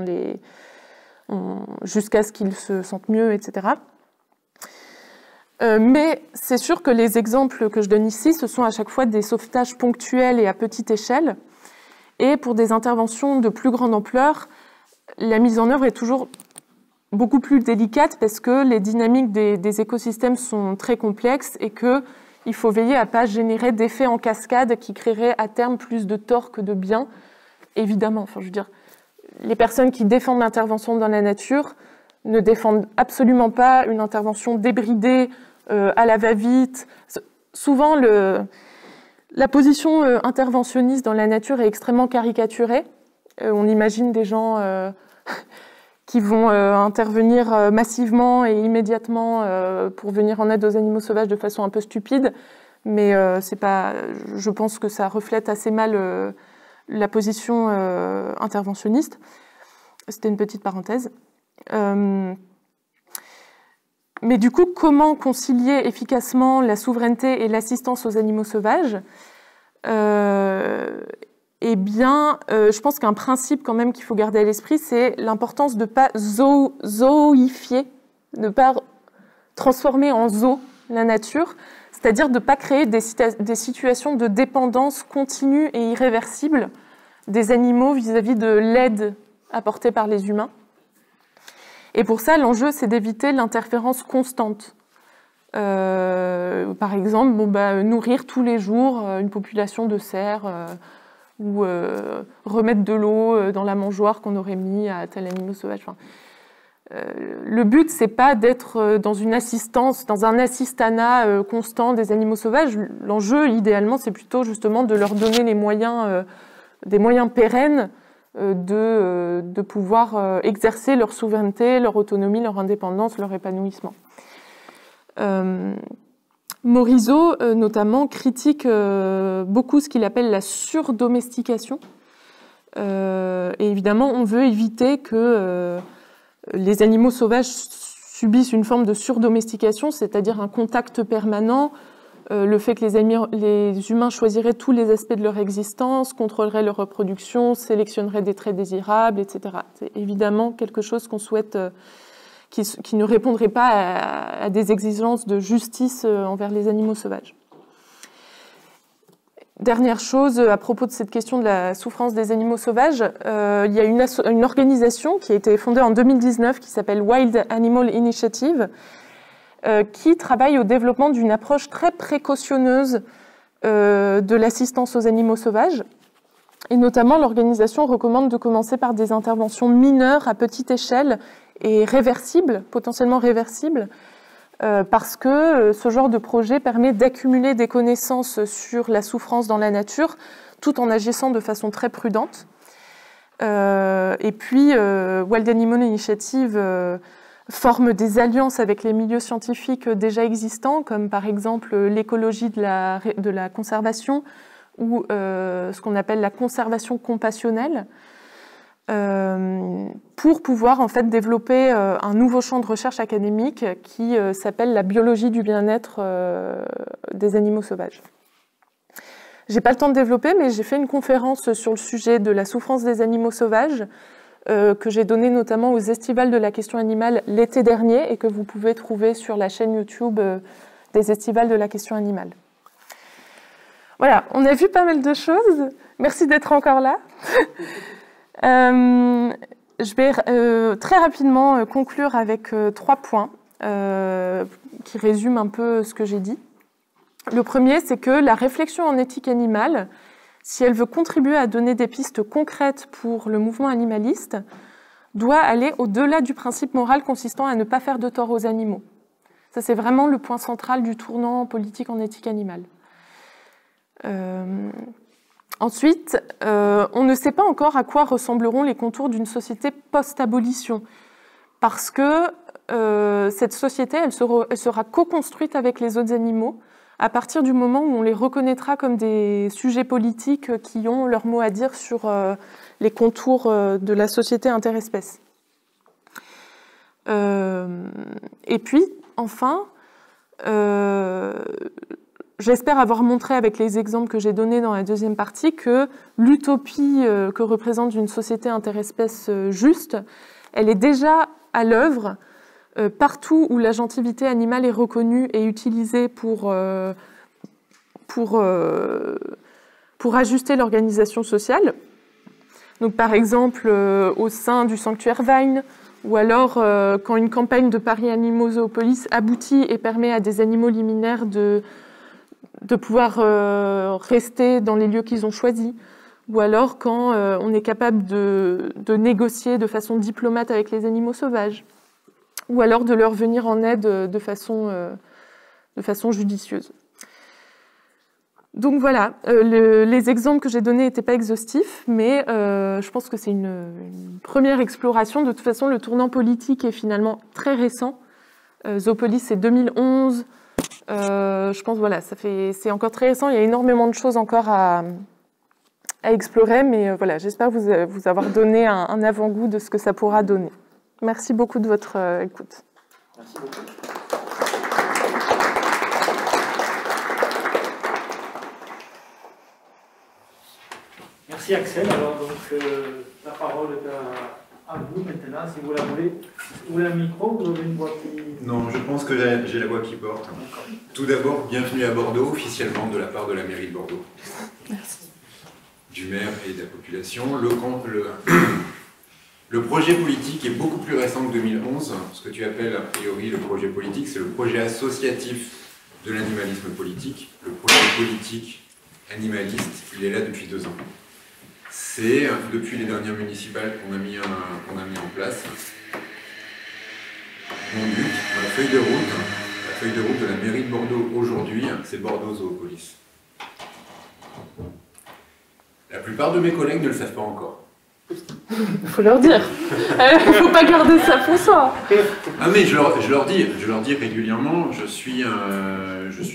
C: jusqu'à ce qu'ils se sentent mieux, etc. Mais c'est sûr que les exemples que je donne ici, ce sont à chaque fois des sauvetages ponctuels et à petite échelle. Et pour des interventions de plus grande ampleur, la mise en œuvre est toujours beaucoup plus délicate parce que les dynamiques des écosystèmes sont très complexes et qu'il faut veiller à ne pas générer d'effets en cascade qui créeraient à terme plus de tort que de bien, évidemment. Enfin, je veux dire, les personnes qui défendent l'intervention dans la nature ne défendent absolument pas une intervention débridée, à la va-vite. Souvent, la position interventionniste dans la nature est extrêmement caricaturée. On imagine des gens qui vont intervenir massivement et immédiatement pour venir en aide aux animaux sauvages de façon un peu stupide, mais je pense que ça reflète assez mal la position interventionniste. C'était une petite parenthèse. Mais du coup, comment concilier efficacement la souveraineté et l'assistance aux animaux sauvages? Et eh bien, je pense qu'un principe quand même qu'il faut garder à l'esprit, c'est l'importance de ne pas zooifier, de ne pas transformer en zoo la nature, c'est-à-dire de ne pas créer des situations de dépendance continue et irréversible des animaux vis-à-vis de l'aide apportée par les humains. Et pour ça, l'enjeu, c'est d'éviter l'interférence constante. Par exemple, nourrir tous les jours une population de cerfs ou remettre de l'eau dans la mangeoire qu'on aurait mis à tel animal sauvage. Enfin, le but, c'est pas d'être dans une assistance, dans un assistanat constant des animaux sauvages. L'enjeu, idéalement, c'est plutôt justement de leur donner les moyens, des moyens pérennes de pouvoir exercer leur souveraineté, leur autonomie, leur indépendance, leur épanouissement. Morisot, notamment, critique beaucoup ce qu'il appelle la surdomestication. Et évidemment, on veut éviter que les animaux sauvages subissent une forme de surdomestication, c'est-à-dire un contact permanent, le fait que les humains choisiraient tous les aspects de leur existence, contrôleraient leur reproduction, sélectionneraient des traits désirables, etc. C'est évidemment quelque chose qu'on souhaite, qui ne répondrait pas à des exigences de justice envers les animaux sauvages. Dernière chose, à propos de cette question de la souffrance des animaux sauvages, il y a une organisation qui a été fondée en 2019 qui s'appelle Wild Animal Initiative, qui travaille au développement d'une approche très précautionneuse de l'assistance aux animaux sauvages. Et notamment, l'organisation recommande de commencer par des interventions mineures à petite échelle et réversibles, potentiellement réversibles, parce que ce genre de projet permet d'accumuler des connaissances sur la souffrance dans la nature, tout en agissant de façon très prudente. Et puis, Wild Animal Initiative forme des alliances avec les milieux scientifiques déjà existants, comme par exemple l'écologie de la conservation ou ce qu'on appelle la conservation compassionnelle, pour pouvoir en fait développer un nouveau champ de recherche académique qui s'appelle la biologie du bien-être des animaux sauvages. J'ai pas le temps de développer, mais j'ai fait une conférence sur le sujet de la souffrance des animaux sauvages que j'ai donnée notamment aux Estivales de la question animale l'été dernier et que vous pouvez trouver sur la chaîne YouTube des Estivales de la question animale. Voilà, on a vu pas mal de choses. Merci d'être encore là. Je vais très rapidement conclure avec 3 points qui résument un peu ce que j'ai dit. Le premier, c'est que la réflexion en éthique animale, si elle veut contribuer à donner des pistes concrètes pour le mouvement animaliste, doit aller au-delà du principe moral consistant à ne pas faire de tort aux animaux. Ça, c'est vraiment le point central du tournant politique en éthique animale. Ensuite, on ne sait pas encore à quoi ressembleront les contours d'une société post-abolition, parce que cette société, elle sera co-construite avec les autres animaux à partir du moment où on les reconnaîtra comme des sujets politiques qui ont leur mot à dire sur les contours de la société interespèce. Et puis, enfin, j'espère avoir montré avec les exemples que j'ai donnés dans la deuxième partie que l'utopie que représente une société interespèce juste, elle est déjà à l'œuvre partout où l'agentivité animale est reconnue et utilisée pour ajuster l'organisation sociale. Donc, par exemple, au sein du sanctuaire Vine, ou alors quand une campagne de Paris Animaux Zoopolis aboutit et permet à des animaux liminaires de pouvoir rester dans les lieux qu'ils ont choisis, ou alors quand on est capable de négocier de façon diplomate avec les animaux sauvages, ou alors de leur venir en aide de façon judicieuse. Donc voilà, les exemples que j'ai donnés n'étaient pas exhaustifs, mais je pense que c'est une première exploration. De toute façon, le tournant politique est finalement très récent. Zoopolis, c'est 2011. Je pense voilà, c'est encore très récent. Il y a énormément de choses encore à explorer, mais voilà, j'espère vous avoir donné un avant-goût de ce que ça pourra donner. Merci beaucoup de votre écoute.
A: Merci beaucoup.
B: Merci Axel. Alors donc la parole est à vous maintenant, si vous la voulez. Vous voulez un micro, vous avez une voix qui...
D: Non, je pense que j'ai la voix qui porte. Tout d'abord, bienvenue à Bordeaux, officiellement de la part de la mairie de Bordeaux.
C: Merci.
D: Du maire et de la population. Le projet politique est beaucoup plus récent que 2011. Ce que tu appelles a priori le projet politique, c'est le projet associatif de l'animalisme politique. Le projet politique animaliste, il est là depuis 2 ans. C'est depuis les dernières municipales qu'on a mis en place. Mon but, la feuille de route de la mairie de Bordeaux aujourd'hui, c'est Bordeaux Zoopolis. La plupart de mes collègues ne le savent pas encore.
C: Il faut leur dire. Il ne faut pas garder ça pour soi.
D: Ah mais je leur dis régulièrement, je suis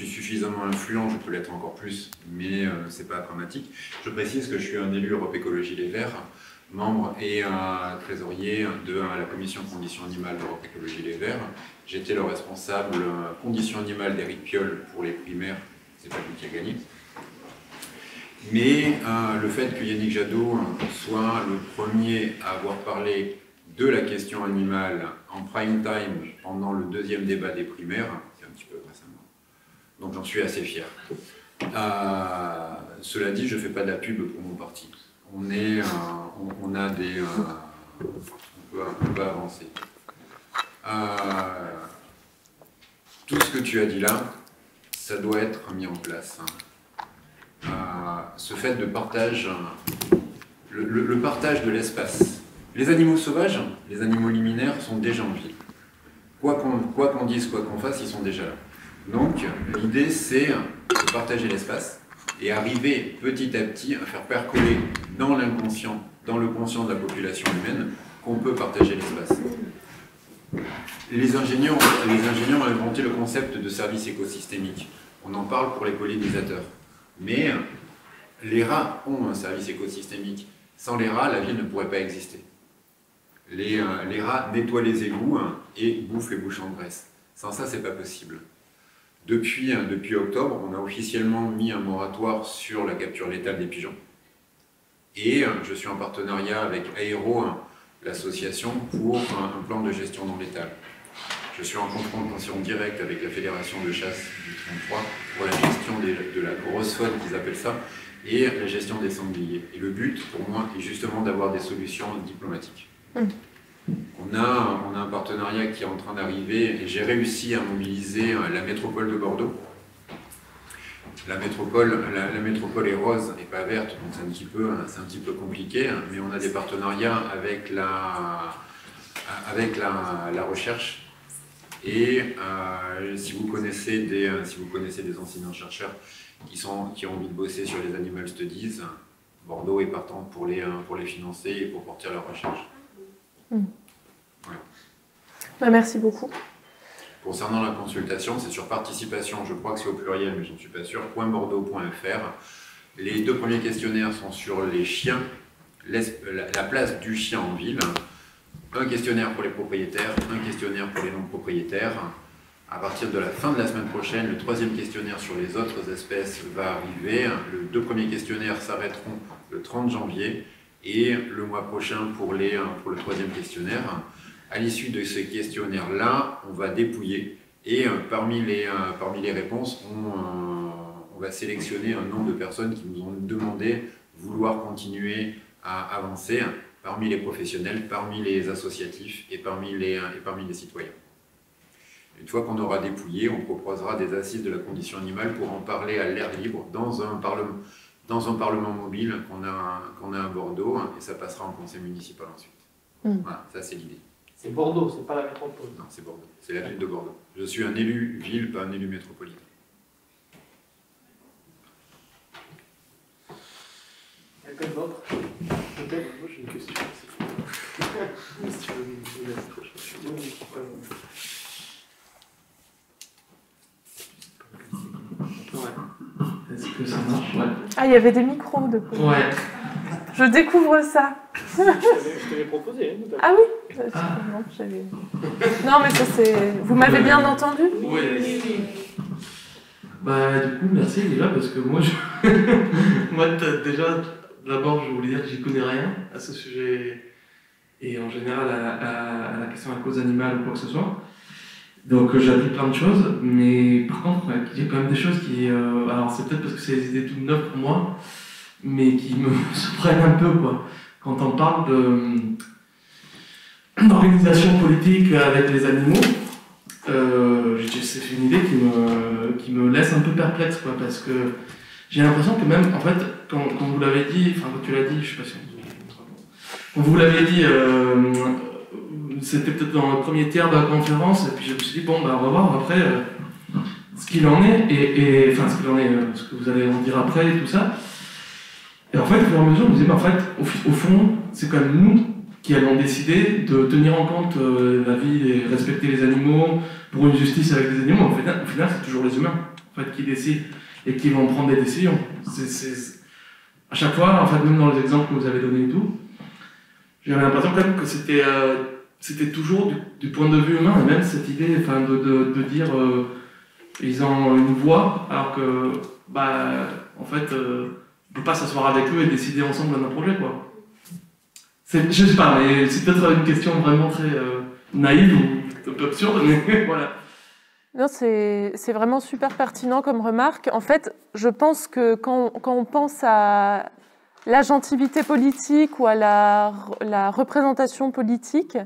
D: suffisamment influent, je peux l'être encore plus, mais c'est pas dramatique. Je précise que je suis un élu Europe Écologie Les Verts, membre et trésorier de la commission conditions animales d'Europe Écologie Les Verts. J'étais le responsable conditions animales d'Éric Piolle pour les primaires, c'est pas lui qui a gagné. Mais le fait que Yannick Jadot soit le premier à avoir parlé de la question animale en prime time pendant le 2e débat des primaires, c'est un petit peu grâce à moi. Donc j'en suis assez fier. Cela dit, je ne fais pas de la pub pour mon parti. On peut avancer. Tout ce que tu as dit là, ça doit être mis en place. Ce fait de partage, le partage de l'espace. Les animaux sauvages, les animaux liminaires sont déjà en ville. Quoi qu'on dise, quoi qu'on fasse, ils sont déjà là. Donc l'idée c'est de partager l'espace et arriver petit à petit à faire percoler dans l'inconscient, dans le conscient de la population humaine, qu'on peut partager l'espace. Les ingénieurs ont inventé le concept de service écosystémique. On en parle pour les pollinisateurs. Mais les rats ont un service écosystémique. Sans les rats, la ville ne pourrait pas exister. Les rats nettoient les égouts et bouffent les bouchons de graisse. Sans ça, c'est pas possible. Depuis octobre, on a officiellement mis un moratoire sur la capture létale des pigeons. Et je suis en partenariat avec Aéro, l'association, pour un plan de gestion non létale. Je suis en confrontation directe avec la Fédération de chasse du 33 pour la gestion de la grosse faune, qu'ils appellent ça, et la gestion des sangliers. Et le but, pour moi, est justement d'avoir des solutions diplomatiques. On a un partenariat qui est en train d'arriver, et j'ai réussi à mobiliser la métropole de Bordeaux. La métropole est rose et pas verte, donc c'est un petit peu compliqué, mais on a des partenariats avec la recherche. Et si vous connaissez des enseignants-chercheurs qui ont envie de bosser sur les animal studies, Bordeaux est partant pour les financer et pour porter leur recherche. Ouais.
C: Bah, merci beaucoup.
D: Concernant la consultation, c'est sur participation, je crois que c'est au pluriel, mais je ne suis pas sûr, .bordeaux.fr. Les 2 premiers questionnaires sont sur les chiens, la place du chien en ville. Un questionnaire pour les propriétaires, un questionnaire pour les non-propriétaires. À partir de la fin de la semaine prochaine, le 3e questionnaire sur les autres espèces va arriver. Les 2 premiers questionnaires s'arrêteront le 30 janvier et le mois prochain pour le 3e questionnaire. À l'issue de ces questionnaires-là, on va dépouiller et parmi les réponses, on va sélectionner un nombre de personnes qui nous ont demandé vouloir continuer à avancer parmi les professionnels, parmi les associatifs et parmi les citoyens. Une fois qu'on aura dépouillé, on proposera des assises de la condition animale pour en parler à l'air libre dans un parlement mobile qu'on a à Bordeaux, et ça passera en conseil municipal ensuite. Voilà, ça c'est l'idée.
B: C'est Bordeaux, c'est pas la métropole.
D: Non, c'est Bordeaux, c'est la ville de Bordeaux. Je suis un élu ville, pas un élu métropolitain.
B: Quelqu'un d'autre?
E: Moi j'ai une question. Est-ce que ça marche? Ouais.
C: Ah, il y avait des micros de coup.
E: Ouais.
C: Je découvre ça.
B: Je te l'ai proposé. Hein, tout à
C: Ah oui. Non, j'avais... Non, mais ça c'est... Vous m'avez bien entendu?
E: Oui. Bah du coup merci déjà parce que moi, moi déjà d'abord, je voulais dire que j'y connais rien à ce sujet et en général à la question de la cause animale ou quoi que ce soit. Donc j'ai appris plein de choses, mais par contre, il y a quand même des choses qui... alors c'est peut-être parce que c'est des idées toutes neuves pour moi, mais qui me surprennent un peu, quoi. Quand on parle d'organisation politique avec les animaux, c'est une idée qui me laisse un peu perplexe, quoi, parce que j'ai l'impression que même, en fait, quand vous l'avez dit, enfin quand tu l'as dit, je sais pas si on vous l'avez dit, c'était peut-être dans le premier tiers de la conférence, et puis je me suis dit, bon, bah, on va voir après ce qu'il en est, enfin ce qu'il en est, ce que vous allez en dire après et tout ça. Et en fait, au fur et à mesure, je me disais, bah, en fait, au fond, c'est quand même nous qui allons décider de tenir en compte la vie et respecter les animaux pour une justice avec les animaux. Au final, c'est toujours les humains en fait, qui décident et qui vont prendre des décisions. À chaque fois, en fait, même dans les exemples que vous avez donnés et tout, j'avais l'impression quand même que c'était toujours du point de vue humain, et même cette idée enfin, de dire ils ont une voix, alors que, bah, en fait, on ne peut pas s'asseoir avec eux et décider ensemble d'un projet, quoi. Je sais pas, mais c'est peut-être une question vraiment très naïve ou un peu absurde, mais voilà.
C: Non, c'est vraiment super pertinent comme remarque. En fait, je pense que quand on pense à l'agentivité politique ou à la représentation politique,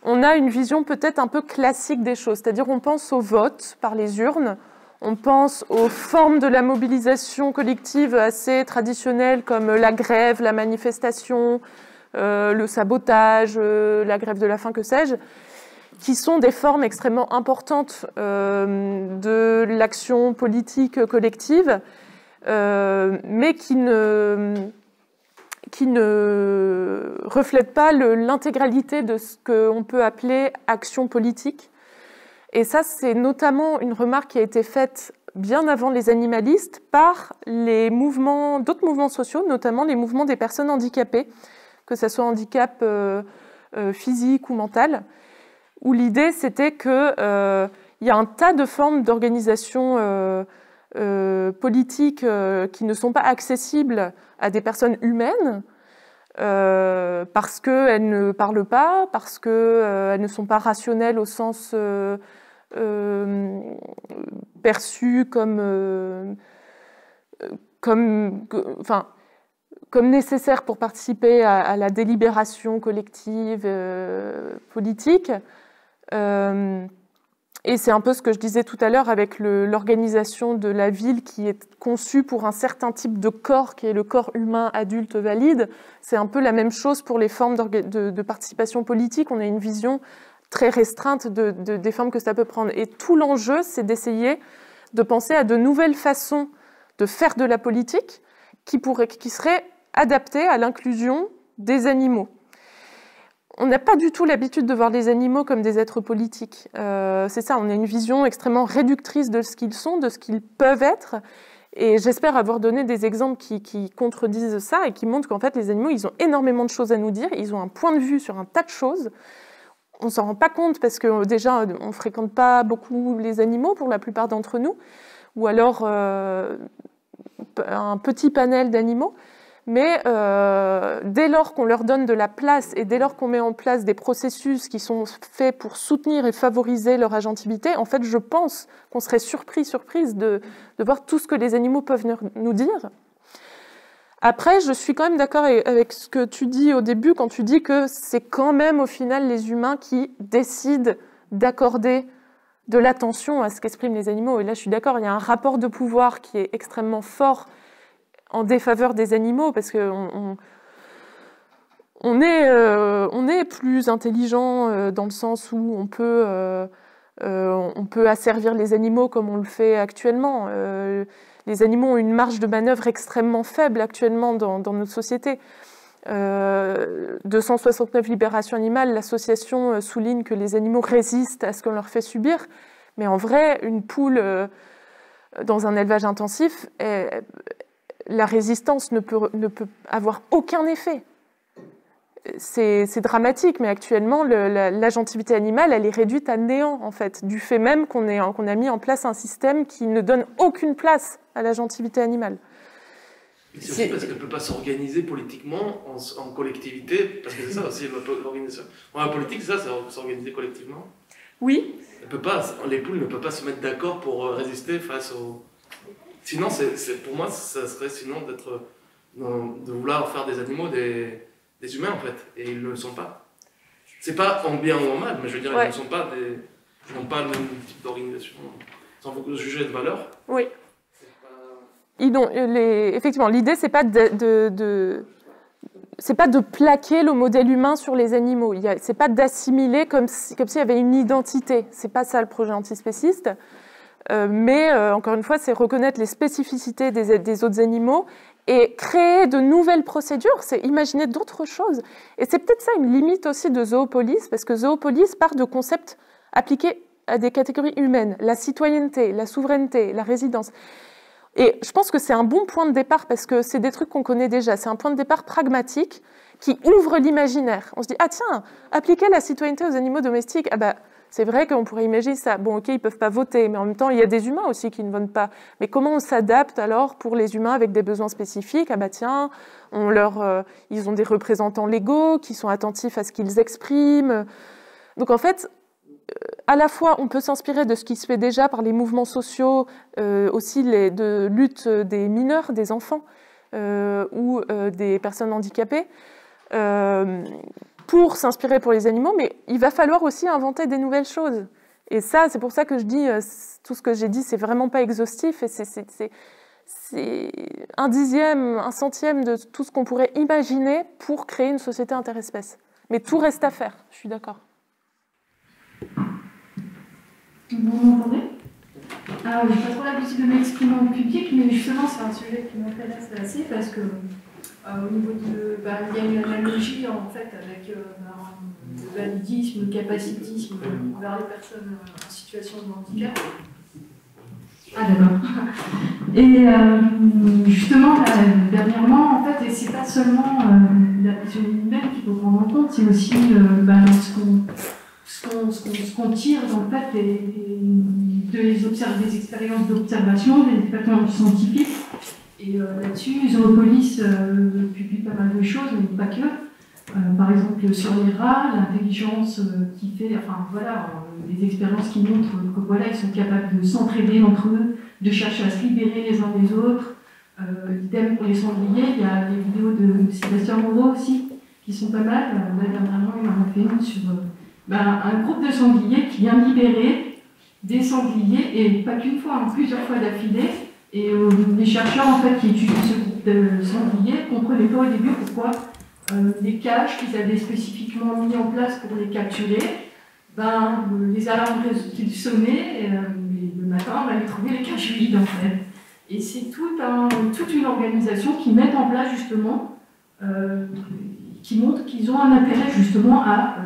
C: on a une vision peut-être un peu classique des choses. C'est-à-dire on pense au vote par les urnes, on pense aux formes de la mobilisation collective assez traditionnelles comme la grève, la manifestation, le sabotage, la grève de la faim, que sais-je, qui sont des formes extrêmement importantes de l'action politique collective, mais qui ne reflètent pas l'intégralité de ce qu'on peut appeler action politique. Et ça, c'est notamment une remarque qui a été faite bien avant les animalistes par d'autres mouvements sociaux, notamment les mouvements des personnes handicapées, que ce soit handicap physique ou mental, où l'idée c'était qu'il y a un tas de formes d'organisation politique qui ne sont pas accessibles à des personnes humaines parce qu'elles ne parlent pas, parce qu'elles ne sont pas rationnelles au sens perçu comme nécessaire pour participer à la délibération collective politique. Et c'est un peu ce que je disais tout à l'heure avec l'organisation de la ville qui est conçue pour un certain type de corps qui est le corps humain adulte valide. C'est un peu la même chose pour les formes de participation politique. On a une vision très restreinte des formes que ça peut prendre. Et tout l'enjeu, c'est d'essayer de penser à de nouvelles façons de faire de la politique qui seraient adaptées à l'inclusion des animaux. On n'a pas du tout l'habitude de voir les animaux comme des êtres politiques. C'est ça, on a une vision extrêmement réductrice de ce qu'ils sont, de ce qu'ils peuvent être. Et j'espère avoir donné des exemples qui contredisent ça et qui montrent qu'en fait, les animaux, ils ont énormément de choses à nous dire. Ils ont un point de vue sur un tas de choses. On ne s'en rend pas compte parce que déjà, on ne fréquente pas beaucoup les animaux pour la plupart d'entre nous. Ou alors un petit panel d'animaux. Mais dès lors qu'on leur donne de la place et dès lors qu'on met en place des processus qui sont faits pour soutenir et favoriser leur agentivité, en fait, je pense qu'on serait surprise de voir tout ce que les animaux peuvent nous dire. Après, je suis quand même d'accord avec ce que tu dis au début, quand tu dis que c'est quand même au final les humains qui décident d'accorder de l'attention à ce qu'expriment les animaux. Et là, je suis d'accord, il y a un rapport de pouvoir qui est extrêmement fort en défaveur des animaux, parce qu'on est plus intelligent dans le sens où on peut asservir les animaux comme on le fait actuellement. Les animaux ont une marge de manœuvre extrêmement faible actuellement dans notre société. 269 libérations animales, l'association souligne que les animaux résistent à ce qu'on leur fait subir, mais en vrai, une poule dans un élevage intensif, la résistance ne peut avoir aucun effet. C'est dramatique, mais actuellement, l'agentivité animale, elle est réduite à néant, en fait, du fait même qu'on a mis en place un système qui ne donne aucune place à l'agentivité animale.
E: Et c'est aussi parce qu'elle ne peut pas s'organiser politiquement en collectivité, parce que c'est ça aussi l'organisation. La politique, c'est ça, c'est s'organiser collectivement.
C: Oui.
E: Elle peut pas, les poules ne peuvent pas se mettre d'accord pour résister face au... Sinon, pour moi, ça serait sinon de vouloir faire des animaux des humains, en fait. Et ils ne le sont pas. C'est pas en bien ou en mal, mais je veux dire, ils ne sont pas ils n'ont pas le même type d'organisation. Sans beaucoup juger de valeur.
C: Oui. Effectivement, l'idée, c'est pas c'est pas de plaquer le modèle humain sur les animaux. C'est pas d'assimiler comme s'il y avait une identité. C'est pas ça le projet antispéciste. Mais encore une fois, c'est reconnaître les spécificités des autres animaux et créer de nouvelles procédures. C'est imaginer d'autres choses. Et c'est peut-être ça une limite aussi de Zoopolis, parce que Zoopolis part de concepts appliqués à des catégories humaines, la citoyenneté, la souveraineté, la résidence. Et je pense que c'est un bon point de départ parce que c'est des trucs qu'on connaît déjà. C'est un point de départ pragmatique qui ouvre l'imaginaire. On se dit, ah tiens, appliquer la citoyenneté aux animaux domestiques, ah bah, c'est vrai qu'on pourrait imaginer ça. Bon, ok, ils ne peuvent pas voter, mais en même temps, il y a des humains aussi qui ne votent pas. Mais comment on s'adapte alors pour les humains avec des besoins spécifiques? Ah bah tiens, ils ont des représentants légaux qui sont attentifs à ce qu'ils expriment. Donc en fait, à la fois, on peut s'inspirer de ce qui se fait déjà par les mouvements sociaux, aussi de lutte des mineurs, des enfants ou des personnes handicapées, pour s'inspirer pour les animaux, mais il va falloir aussi inventer des nouvelles choses. Et ça, c'est pour ça que je dis, tout ce que j'ai dit, c'est vraiment pas exhaustif, et c'est un dixième, un centième de tout ce qu'on pourrait imaginer pour créer une société interespèce. Mais tout reste à faire, je suis d'accord.
F: Vous m'entendez? Alors, j'ai pas trop l'habitude de m'exprimer en public, mais justement, c'est un sujet qui m'intéresse assez parce que au niveau de, il y a une analogie en fait avec le validisme, le capacitisme envers les personnes en situation de handicap. Ah d'accord. Et justement, là, dernièrement, en fait, et c'est pas seulement la vision humaine qu'il faut prendre en compte, c'est aussi ce qu'on tire en fait des expériences d'observation, des expériences scientifiques. Et là-dessus, Zoopolis publie pas mal de choses, mais pas que. Par exemple, sur les rats, l'intelligence qui fait, enfin voilà, des expériences qui montrent que voilà, ils sont capables de s'entraider entre eux, de chercher à se libérer les uns des autres. Idem pour les sangliers, il y a des vidéos de Sébastien Moreau aussi, qui sont pas mal. Là, dernièrement, il en a fait une sur un groupe de sangliers qui vient libérer des sangliers, et pas qu'une fois, plusieurs fois d'affilée. Et les chercheurs en fait, qui étudient ce groupe de sangliers ne comprenaient pas au début pourquoi les cages qu'ils avaient spécifiquement mis en place pour les capturer, les alarmes sonnaient, et le matin, ils trouvaient les cages vides en fait. Et c'est toute une organisation qui met en place justement, qui montre qu'ils ont un intérêt justement à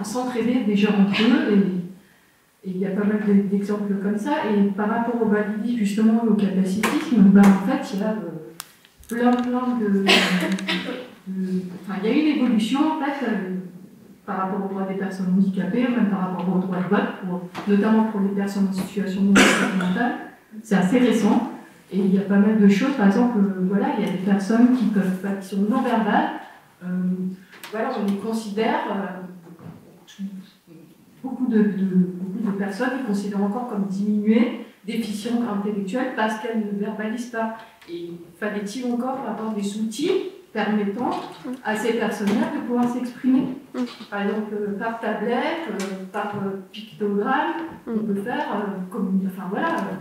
F: s'entraider déjà entre eux. Et il y a pas mal d'exemples comme ça. Et par rapport au validisme, justement, au capacitisme, en fait, il y a plein de... il y a une évolution, en fait, par rapport aux droits des personnes handicapées, même par rapport aux droits de vote, notamment pour les personnes en situation de handicap mental. C'est assez récent. Et il y a pas mal de choses. Par exemple, il y a des personnes qui sont non-verbales. On les considère... Beaucoup de personnes les considèrent encore comme diminuées, déficientes intellectuelles parce qu'elles ne verbalisent pas. Et fallait-il encore avoir des outils permettant à ces personnes-là de pouvoir s'exprimer? Par exemple, par tablette, par pictogramme, on peut faire, on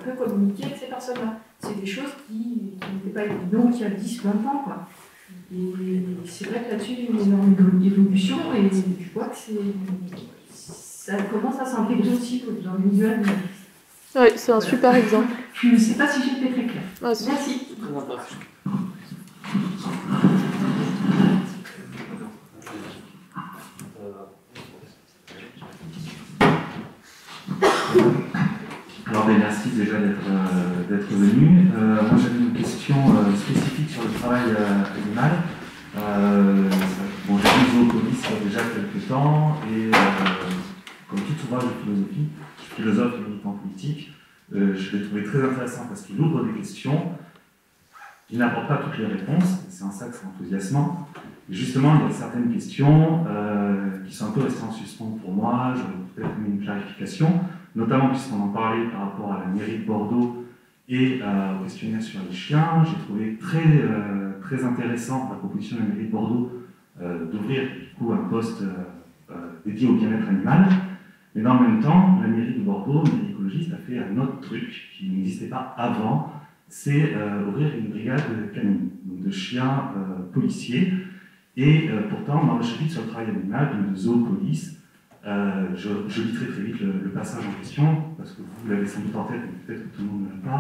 F: peut communiquer avec ces personnes-là. C'est des choses qui n'étaient pas évidentes il y a 10-20 ans, quoi. Et c'est vrai que là-dessus, il y a une énorme évolution, et je vois que ça commence à s'intégrer aussi dans le milieu animal.
C: Oui, c'est un super exemple.
F: Je ne sais pas si j'ai été très claire. Merci.
E: Très intéressant.
G: Alors, merci déjà d'être venu. Moi, j'avais une question spécifique sur le travail animal. J'ai vu Zoopolis il y a déjà quelques temps, et comme tout ouvrage de philosophie, je suis philosophe et militant politique, je l'ai trouvé très intéressant parce qu'il ouvre des questions Il n'apporte pas toutes les réponses, c'est en ça que c'est enthousiasmant. Et justement, il y a certaines questions qui sont un peu restées en suspens pour moi, j'aurais peut-être mis une clarification, notamment puisqu'on en parlait par rapport à la mairie de Bordeaux et au questionnaire sur les chiens. J'ai trouvé très intéressant la proposition de la mairie de Bordeaux d'ouvrir du coup un poste dédié au bien-être animal. Mais dans le même temps, la mairie de Bordeaux, une écologiste, a fait un autre truc qui n'existait pas avant, c'est ouvrir une brigade canine, donc de chiens policiers. Et pourtant, dans le chapitre sur le travail animal, donc de Zoopolis, je lis très vite le passage en question, parce que vous l'avez sans doute en tête, mais peut-être que tout le monde ne l'a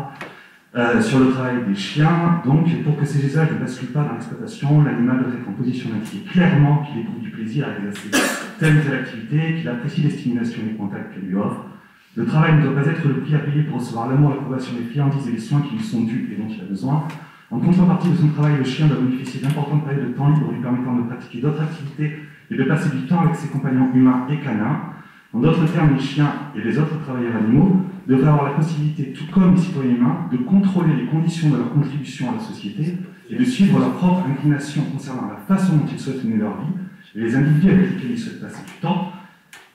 G: pas. Sur le travail des chiens, donc pour que ces usages ne basculent pas dans l'exploitation, l'animal doit être en position d'indiquer clairement qu'il éprouve du plaisir à exercer telle ou telle activité, qu'il apprécie les stimulations et les contacts qu'elle lui offre. Le travail ne doit pas être le prix à payer pour recevoir l'amour et l'approbation des friandises et les soins qui lui sont dus et dont il a besoin. En contrepartie de son travail, le chien doit bénéficier d'importantes périodes de temps libre lui permettant de pratiquer d'autres activités et de passer du temps avec ses compagnons humains et canins. En d'autres termes, les chiens et les autres travailleurs animaux devraient avoir la possibilité, tout comme les citoyens humains, de contrôler les conditions de leur contribution à la société et de suivre leur propre inclination concernant la façon dont ils souhaitent mener leur vie et les individus avec lesquels ils souhaitent passer du temps.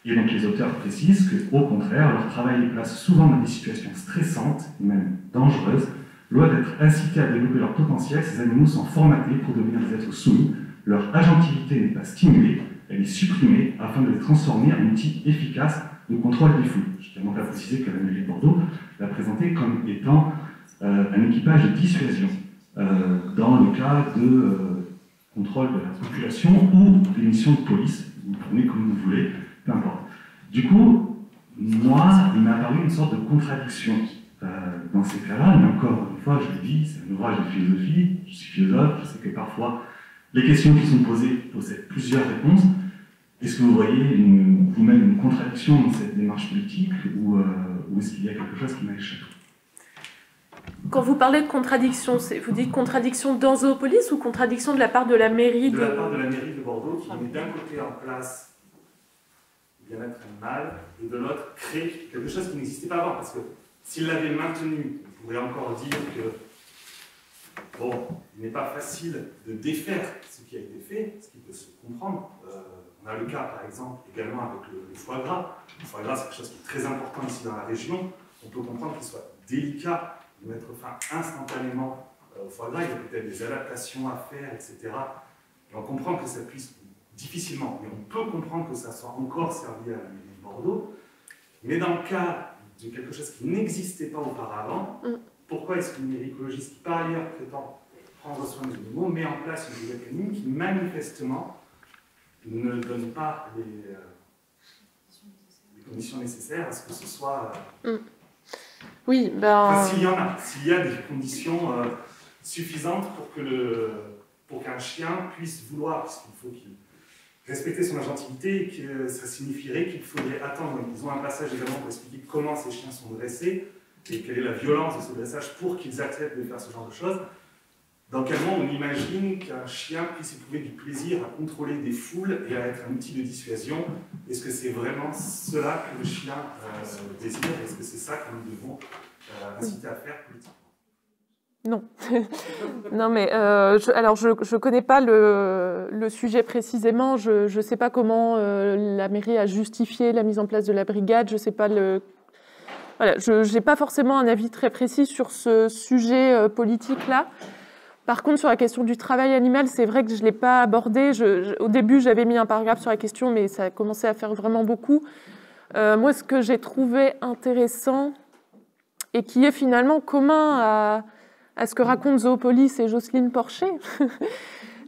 G: Et donc les auteurs précisent qu'au contraire, leur travail les place souvent dans des situations stressantes et même dangereuses. Loin d'être incités à développer leur potentiel, ces animaux sont formatés pour devenir des êtres soumis. Leur agentivité n'est pas stimulée, elle est supprimée afin de les transformer en outil efficace de contrôle des foules. Je tiens donc à préciser que la mairie de Bordeaux l'a présenté comme étant un équipage de dissuasion dans le cas de contrôle de la population ou des missions de police. Vous le prenez comme vous voulez, peu importe. Du coup, moi, il m'a apparu une sorte de contradiction dans ces cas-là, mais encore une fois, je le dis, c'est un ouvrage de philosophie, je suis philosophe, je sais que parfois les questions qui sont posées possèdent plusieurs réponses. Est-ce que vous voyez vous-même une contradiction dans cette démarche politique ou est-ce qu'il y a quelque chose qui m'a échappé?
C: Quand vous parlez de contradiction, vous dites contradiction dans Zoopolis ou contradiction de la part de la mairie
G: de la part de la mairie de Bordeaux qui met d'un côté en place le bien-être animal et de l'autre crée quelque chose qui n'existait pas avant, parce que s'il l'avait maintenu, on pourrait encore dire que, bon, il n'est pas facile de défaire ce qui a été fait, ce qui peut se comprendre. On a le cas, par exemple, également avec le foie gras. Le foie gras, c'est quelque chose qui est très important ici dans la région. On peut comprendre qu'il soit délicat de mettre fin instantanément au foie gras. Il y a peut-être des adaptations à faire, etc. Et on comprend que ça puisse difficilement, mais on peut comprendre que ça soit encore servi à la mairie de Bordeaux. Mais dans le cas de quelque chose qui n'existait pas auparavant, pourquoi est-ce qu'une mairie écologiste qui, par ailleurs, prétend prendre soin des animaux, met en place une brigade canine qui, manifestement, ne donne pas les conditions nécessaires à ce que ce soit...
C: Oui, ben...
G: Enfin, s'il y a des conditions suffisantes pour qu'un chien puisse vouloir, parce qu'il faut qu'il respecter son agentivité, et que ça signifierait qu'il faudrait attendre. Ils ont un passage également pour expliquer comment ces chiens sont dressés et quelle est la violence de ce dressage pour qu'ils acceptent de faire ce genre de choses. Dans quel monde on imagine qu'un chien puisse éprouver du plaisir à contrôler des foules et à être un outil de dissuasion? Est-ce que c'est vraiment cela que le chien désire? Est-ce que c'est ça que nous devons inciter à faire politiquement?
C: Non. Non, mais alors je ne connais pas le sujet précisément. Je ne sais pas comment la mairie a justifié la mise en place de la brigade. Je sais pas voilà, je n'ai pas forcément un avis très précis sur ce sujet politique-là. Par contre, sur la question du travail animal, c'est vrai que je ne l'ai pas abordé. Au début, j'avais mis un paragraphe sur la question, mais ça a commencé à faire vraiment beaucoup. Moi, ce que j'ai trouvé intéressant et qui est finalement commun à ce que racontent Zoopolis et Jocelyne Porcher,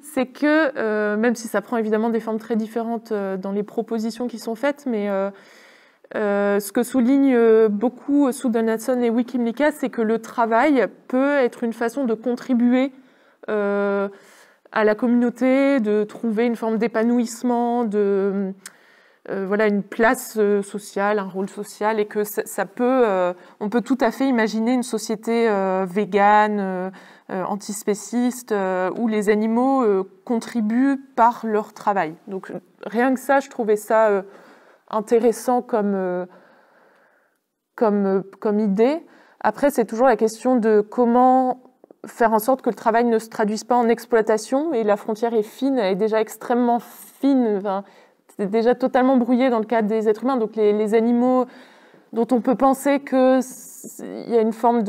C: c'est que, même si ça prend évidemment des formes très différentes dans les propositions qui sont faites, mais ce que soulignent beaucoup Sue Donaldson et Wilkie Mlicka, c'est que le travail peut être une façon de contribuer à la communauté, de trouver une forme d'épanouissement, voilà, une place sociale, un rôle social, et que ça peut, on peut tout à fait imaginer une société végane, antispéciste, où les animaux contribuent par leur travail. Donc rien que ça, je trouvais ça intéressant comme idée. Après, c'est toujours la question de comment faire en sorte que le travail ne se traduise pas en exploitation, et la frontière est fine, elle est déjà extrêmement fine, enfin, c'est déjà totalement brouillé dans le cadre des êtres humains, donc les animaux dont on peut penser qu'il y a une forme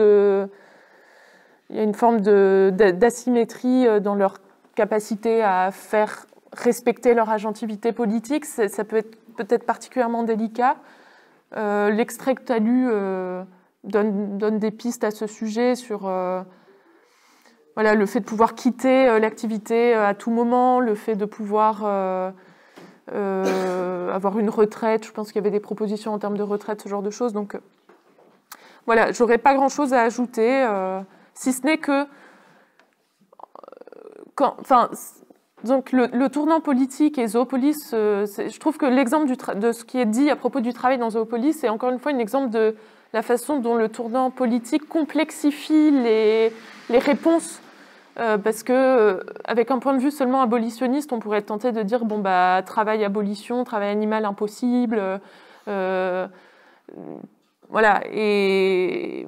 C: d'asymétrie dans leur capacité à faire respecter leur agentivité politique, ça peut être peut-être particulièrement délicat. L'extrait que tu as lu donne des pistes à ce sujet sur voilà, le fait de pouvoir quitter l'activité à tout moment, le fait de pouvoir avoir une retraite. Je pense qu'il y avait des propositions en termes de retraite, ce genre de choses. Donc voilà, j'aurais pas grand-chose à ajouter, si ce n'est que donc le tournant politique et Zoopolis, je trouve que l'exemple de ce qui est dit à propos du travail dans Zoopolis, c'est encore une fois un exemple de la façon dont le tournant politique complexifie les réponses. Parce que avec un point de vue seulement abolitionniste, on pourrait être tenté de dire bon bah travail abolition, travail animal impossible, voilà. Et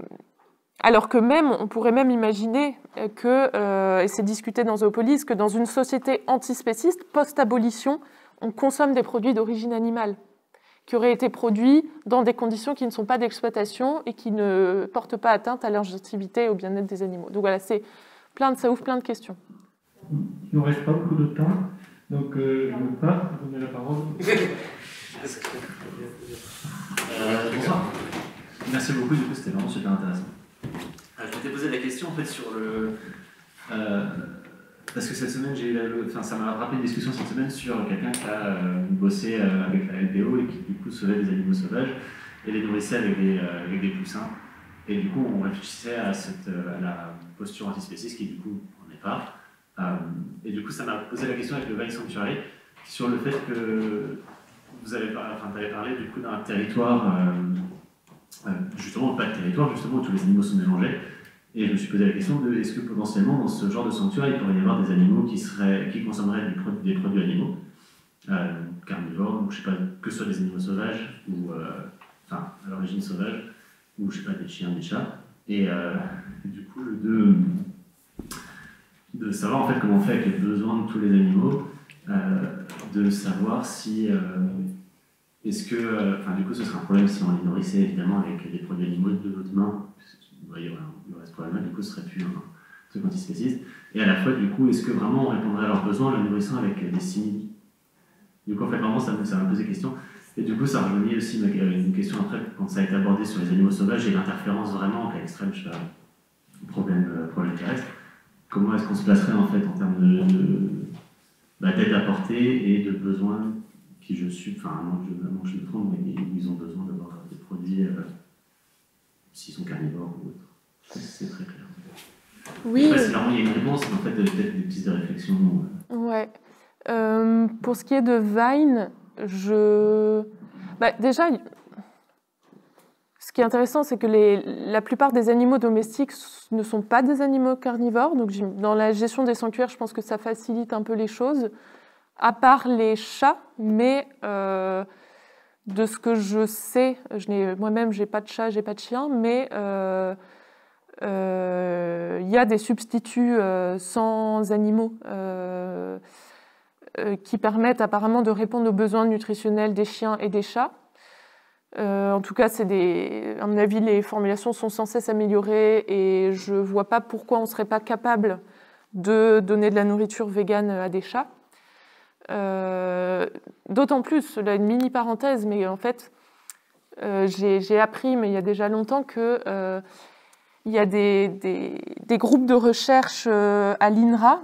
C: alors que même, on pourrait même imaginer que, et c'est discuté dans Zoopolis, que dans une société antispéciste, post-abolition, on consomme des produits d'origine animale, qui auraient été produits dans des conditions qui ne sont pas d'exploitation et qui ne portent pas atteinte à l'agentivité et au bien-être des animaux. Donc voilà, ça ouvre plein de questions.
H: Il ne nous reste pas beaucoup de temps, donc je ne veux pas donner la parole.
I: Bonsoir. Merci beaucoup, du coup c'était vraiment super intéressant. Je m'étais posé la question en fait sur le... parce que cette semaine, ça m'a rappelé une discussion cette semaine sur quelqu'un qui a bossé avec la LPO et qui du coup sauvait des animaux sauvages et les nourrissait avec des poussins. Et du coup, on réfléchissait à la posture antispéciste qui du coup n'en est pas. Et du coup, ça m'a posé la question avec le Vine Sanctuary sur le fait que vous avez parlé du coup d'un territoire... justement, pas de territoire, justement, où tous les animaux sont mélangés. Et je me suis posé la question de est-ce que potentiellement, dans ce genre de sanctuaire, il pourrait y avoir des animaux qui consommeraient des produits animaux, carnivores, ou je sais pas, que ce soit des animaux sauvages, ou à l'origine sauvage, ou je sais pas, des chiens, des chats. Et du coup, de savoir en fait comment on fait avec les besoins de tous les animaux, de savoir si. Est-ce que, du coup, ce serait un problème si on les nourrissait évidemment avec des produits animaux de notre main. Vous voyez, il y aurait ce problème-là, du coup, ce serait plus un truc antispéciste. Et à la fois, du coup, est-ce que vraiment on répondrait à leurs besoins en les nourrissant avec des simili? Du coup, en fait, vraiment, ça m'a posé question. Et du coup, ça rejoignait aussi une question après, quand ça a été abordé sur les animaux sauvages et l'interférence vraiment, en cas extrême, je sais pas, problème terrestre. Comment est-ce qu'on se placerait en fait en termes d'aide apportée et de besoins qui je suis, avant que je me trompe, mais ils ont besoin d'avoir des produits s'ils sont carnivores ou autres. C'est très clair.
C: Oui.
I: Je sais pas si vraiment il y a une réponse, mais en fait peut-être des pistes de réflexion.
C: Ouais. Pour ce qui est de Vine, déjà, ce qui est intéressant, c'est que la plupart des animaux domestiques ne sont pas des animaux carnivores. Donc dans la gestion des sanctuaires, je pense que ça facilite un peu les choses. À part les chats, mais de ce que je sais, moi-même, j'ai pas de chat, j'ai pas de chien, mais il y a des substituts sans animaux qui permettent apparemment de répondre aux besoins nutritionnels des chiens et des chats. En tout cas, à mon avis, les formulations sont censées s'améliorer et je vois pas pourquoi on serait pas capable de donner de la nourriture végane à des chats. D'autant plus, là, une mini parenthèse, mais en fait, j'ai appris, mais il y a déjà longtemps, que il y a des groupes de recherche à l'INRA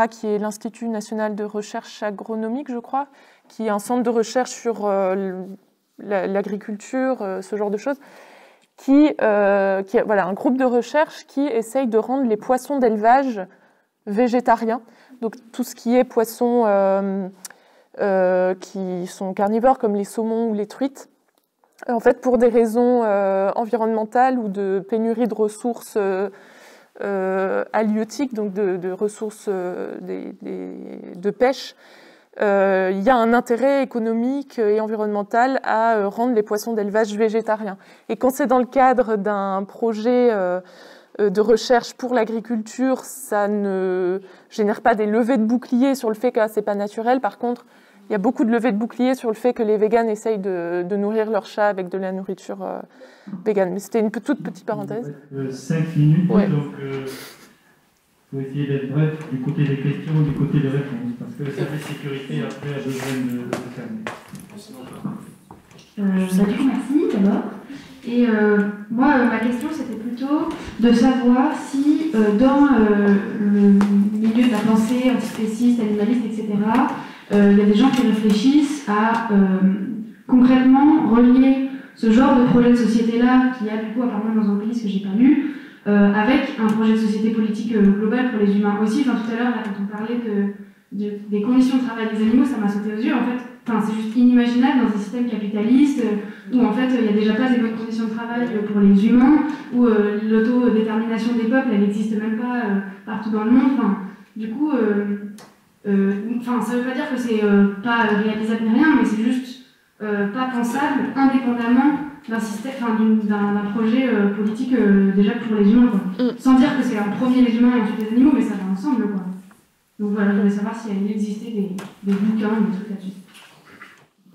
C: qui est l'Institut national de recherche agronomique, je crois, qui est un centre de recherche sur l'agriculture, ce genre de choses, voilà, un groupe de recherche qui essaye de rendre les poissons d'élevage végétariens. Donc tout ce qui est poissons qui sont carnivores, comme les saumons ou les truites, en fait pour des raisons environnementales ou de pénurie de ressources halieutiques, donc de ressources de pêche, il y a un intérêt économique et environnemental à rendre les poissons d'élevage végétariens. Et quand c'est dans le cadre d'un projet de recherche pour l'agriculture, ça ne génère pas des levées de boucliers sur le fait que c'est pas naturel. Par contre, il y a beaucoup de levées de boucliers sur le fait que les véganes essayent de nourrir leurs chats avec de la nourriture végane. Mais c'était une toute petite parenthèse.
H: 5 minutes,
C: ouais.
H: Donc il faut essayer d'être bref du côté des questions, du côté des réponses, parce que le service sécurité après a besoin de fermer.
F: Salut, merci d'abord. Et moi, ma question, c'était plutôt de savoir si dans le milieu de la pensée antispéciste, animaliste, etc., il y a des gens qui réfléchissent à concrètement relier ce genre de projet de société-là, qui a du coup apparemment dans Zoopolis que j'ai pas lu, avec un projet de société politique global pour les humains aussi. Enfin, tout à l'heure, quand on parlait des conditions de travail des animaux, ça m'a sauté aux yeux. En fait, c'est juste inimaginable dans un système capitaliste où en fait il n'y a déjà pas des bonnes conditions de travail pour les humains, où l'autodétermination des peuples, elle n'existe même pas partout dans le monde. Enfin, du coup, ça ne veut pas dire que c'est pas réalisable ni rien, mais c'est juste pas pensable indépendamment d'un système, d'un projet politique déjà pour les humains, quoi. Sans dire que c'est en premier les humains et ensuite les animaux, mais ça va ensemble, quoi. Donc voilà, je voulais savoir s'il existait des bouquins, des trucs là-dessus.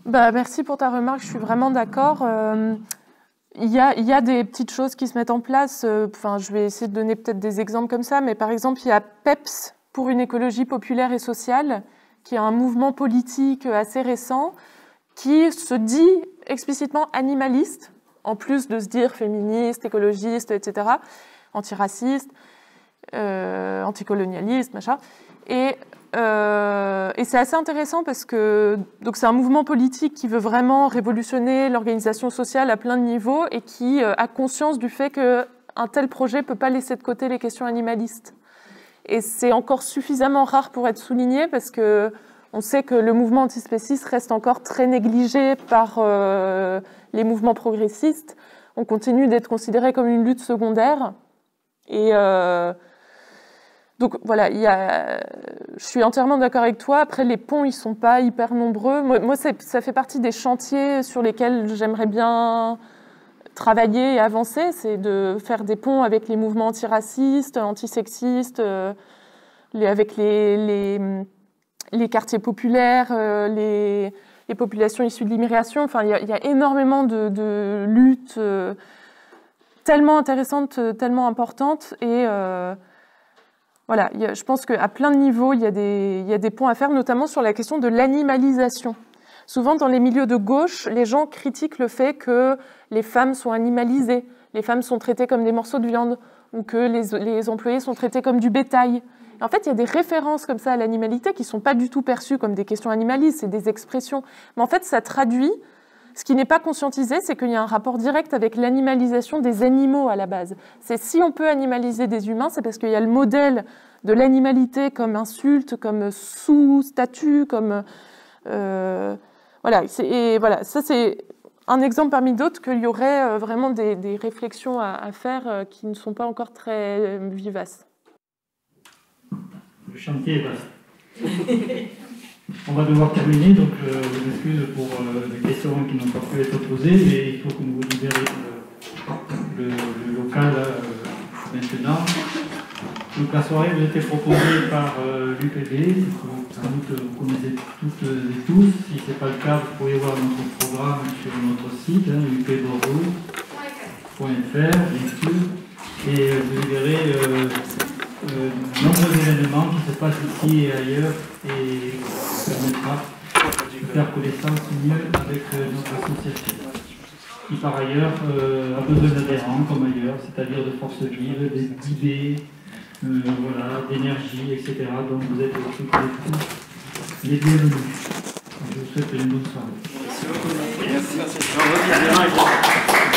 C: Bah, merci pour ta remarque, je suis vraiment d'accord. Il y a des petites choses qui se mettent en place. Je vais essayer de donner peut-être des exemples comme ça, mais par exemple, il y a PEPS pour une écologie populaire et sociale, qui est un mouvement politique assez récent, qui se dit explicitement animaliste, en plus de se dire féministe, écologiste, etc., antiraciste, anticolonialiste, machin. Et c'est assez intéressant parce que c'est un mouvement politique qui veut vraiment révolutionner l'organisation sociale à plein de niveaux et qui a conscience du fait qu'un tel projet ne peut pas laisser de côté les questions animalistes. Et c'est encore suffisamment rare pour être souligné parce qu'on sait que le mouvement antispéciste reste encore très négligé par les mouvements progressistes. On continue d'être considéré comme une lutte secondaire. Et donc voilà, je suis entièrement d'accord avec toi. Après, les ponts, ils ne sont pas hyper nombreux. Moi ça fait partie des chantiers sur lesquels j'aimerais bien travailler et avancer. C'est de faire des ponts avec les mouvements antiracistes, antisexistes, avec les quartiers populaires, les populations issues de l'immigration. Enfin, il y a énormément de luttes tellement intéressantes, tellement importantes. Et voilà, je pense qu'à plein de niveaux, il y a des ponts à faire, notamment sur la question de l'animalisation. Souvent, dans les milieux de gauche, les gens critiquent le fait que les femmes sont animalisées, les femmes sont traitées comme des morceaux de viande, ou que les employés sont traités comme du bétail. Et en fait, il y a des références comme ça à l'animalité qui ne sont pas du tout perçues comme des questions animalistes, c'est des expressions. Mais en fait, ça traduit, ce qui n'est pas conscientisé, c'est qu'il y a un rapport direct avec l'animalisation des animaux à la base. C'est si on peut animaliser des humains, c'est parce qu'il y a le modèle de l'animalité comme insulte, comme sous-statut, comme... Voilà, ça c'est un exemple parmi d'autres qu'il y aurait vraiment des réflexions à faire qui ne sont pas encore très vivaces.
H: Le chantier est vaste. On va devoir terminer, donc je vous excuse pour les questions qui n'ont pas pu être posées, mais il faut que nous libérions le local maintenant. Donc la soirée vous a été proposée par l'UPB, sans doute vous connaissez toutes et tous. Si ce n'est pas le cas, vous pourriez voir notre programme sur notre site, upbordeaux.fr, bien sûr. Et vous verrez nombreux événements qui se passent ici et ailleurs et qui permettra de faire connaissance mieux avec notre association, qui par ailleurs a besoin d'adhérents comme ailleurs, c'est-à-dire de forces vives, d'idées, d'énergie, etc. Donc vous êtes tous les bienvenus. Je vous souhaite une bonne soirée.
A: Merci beaucoup. Merci.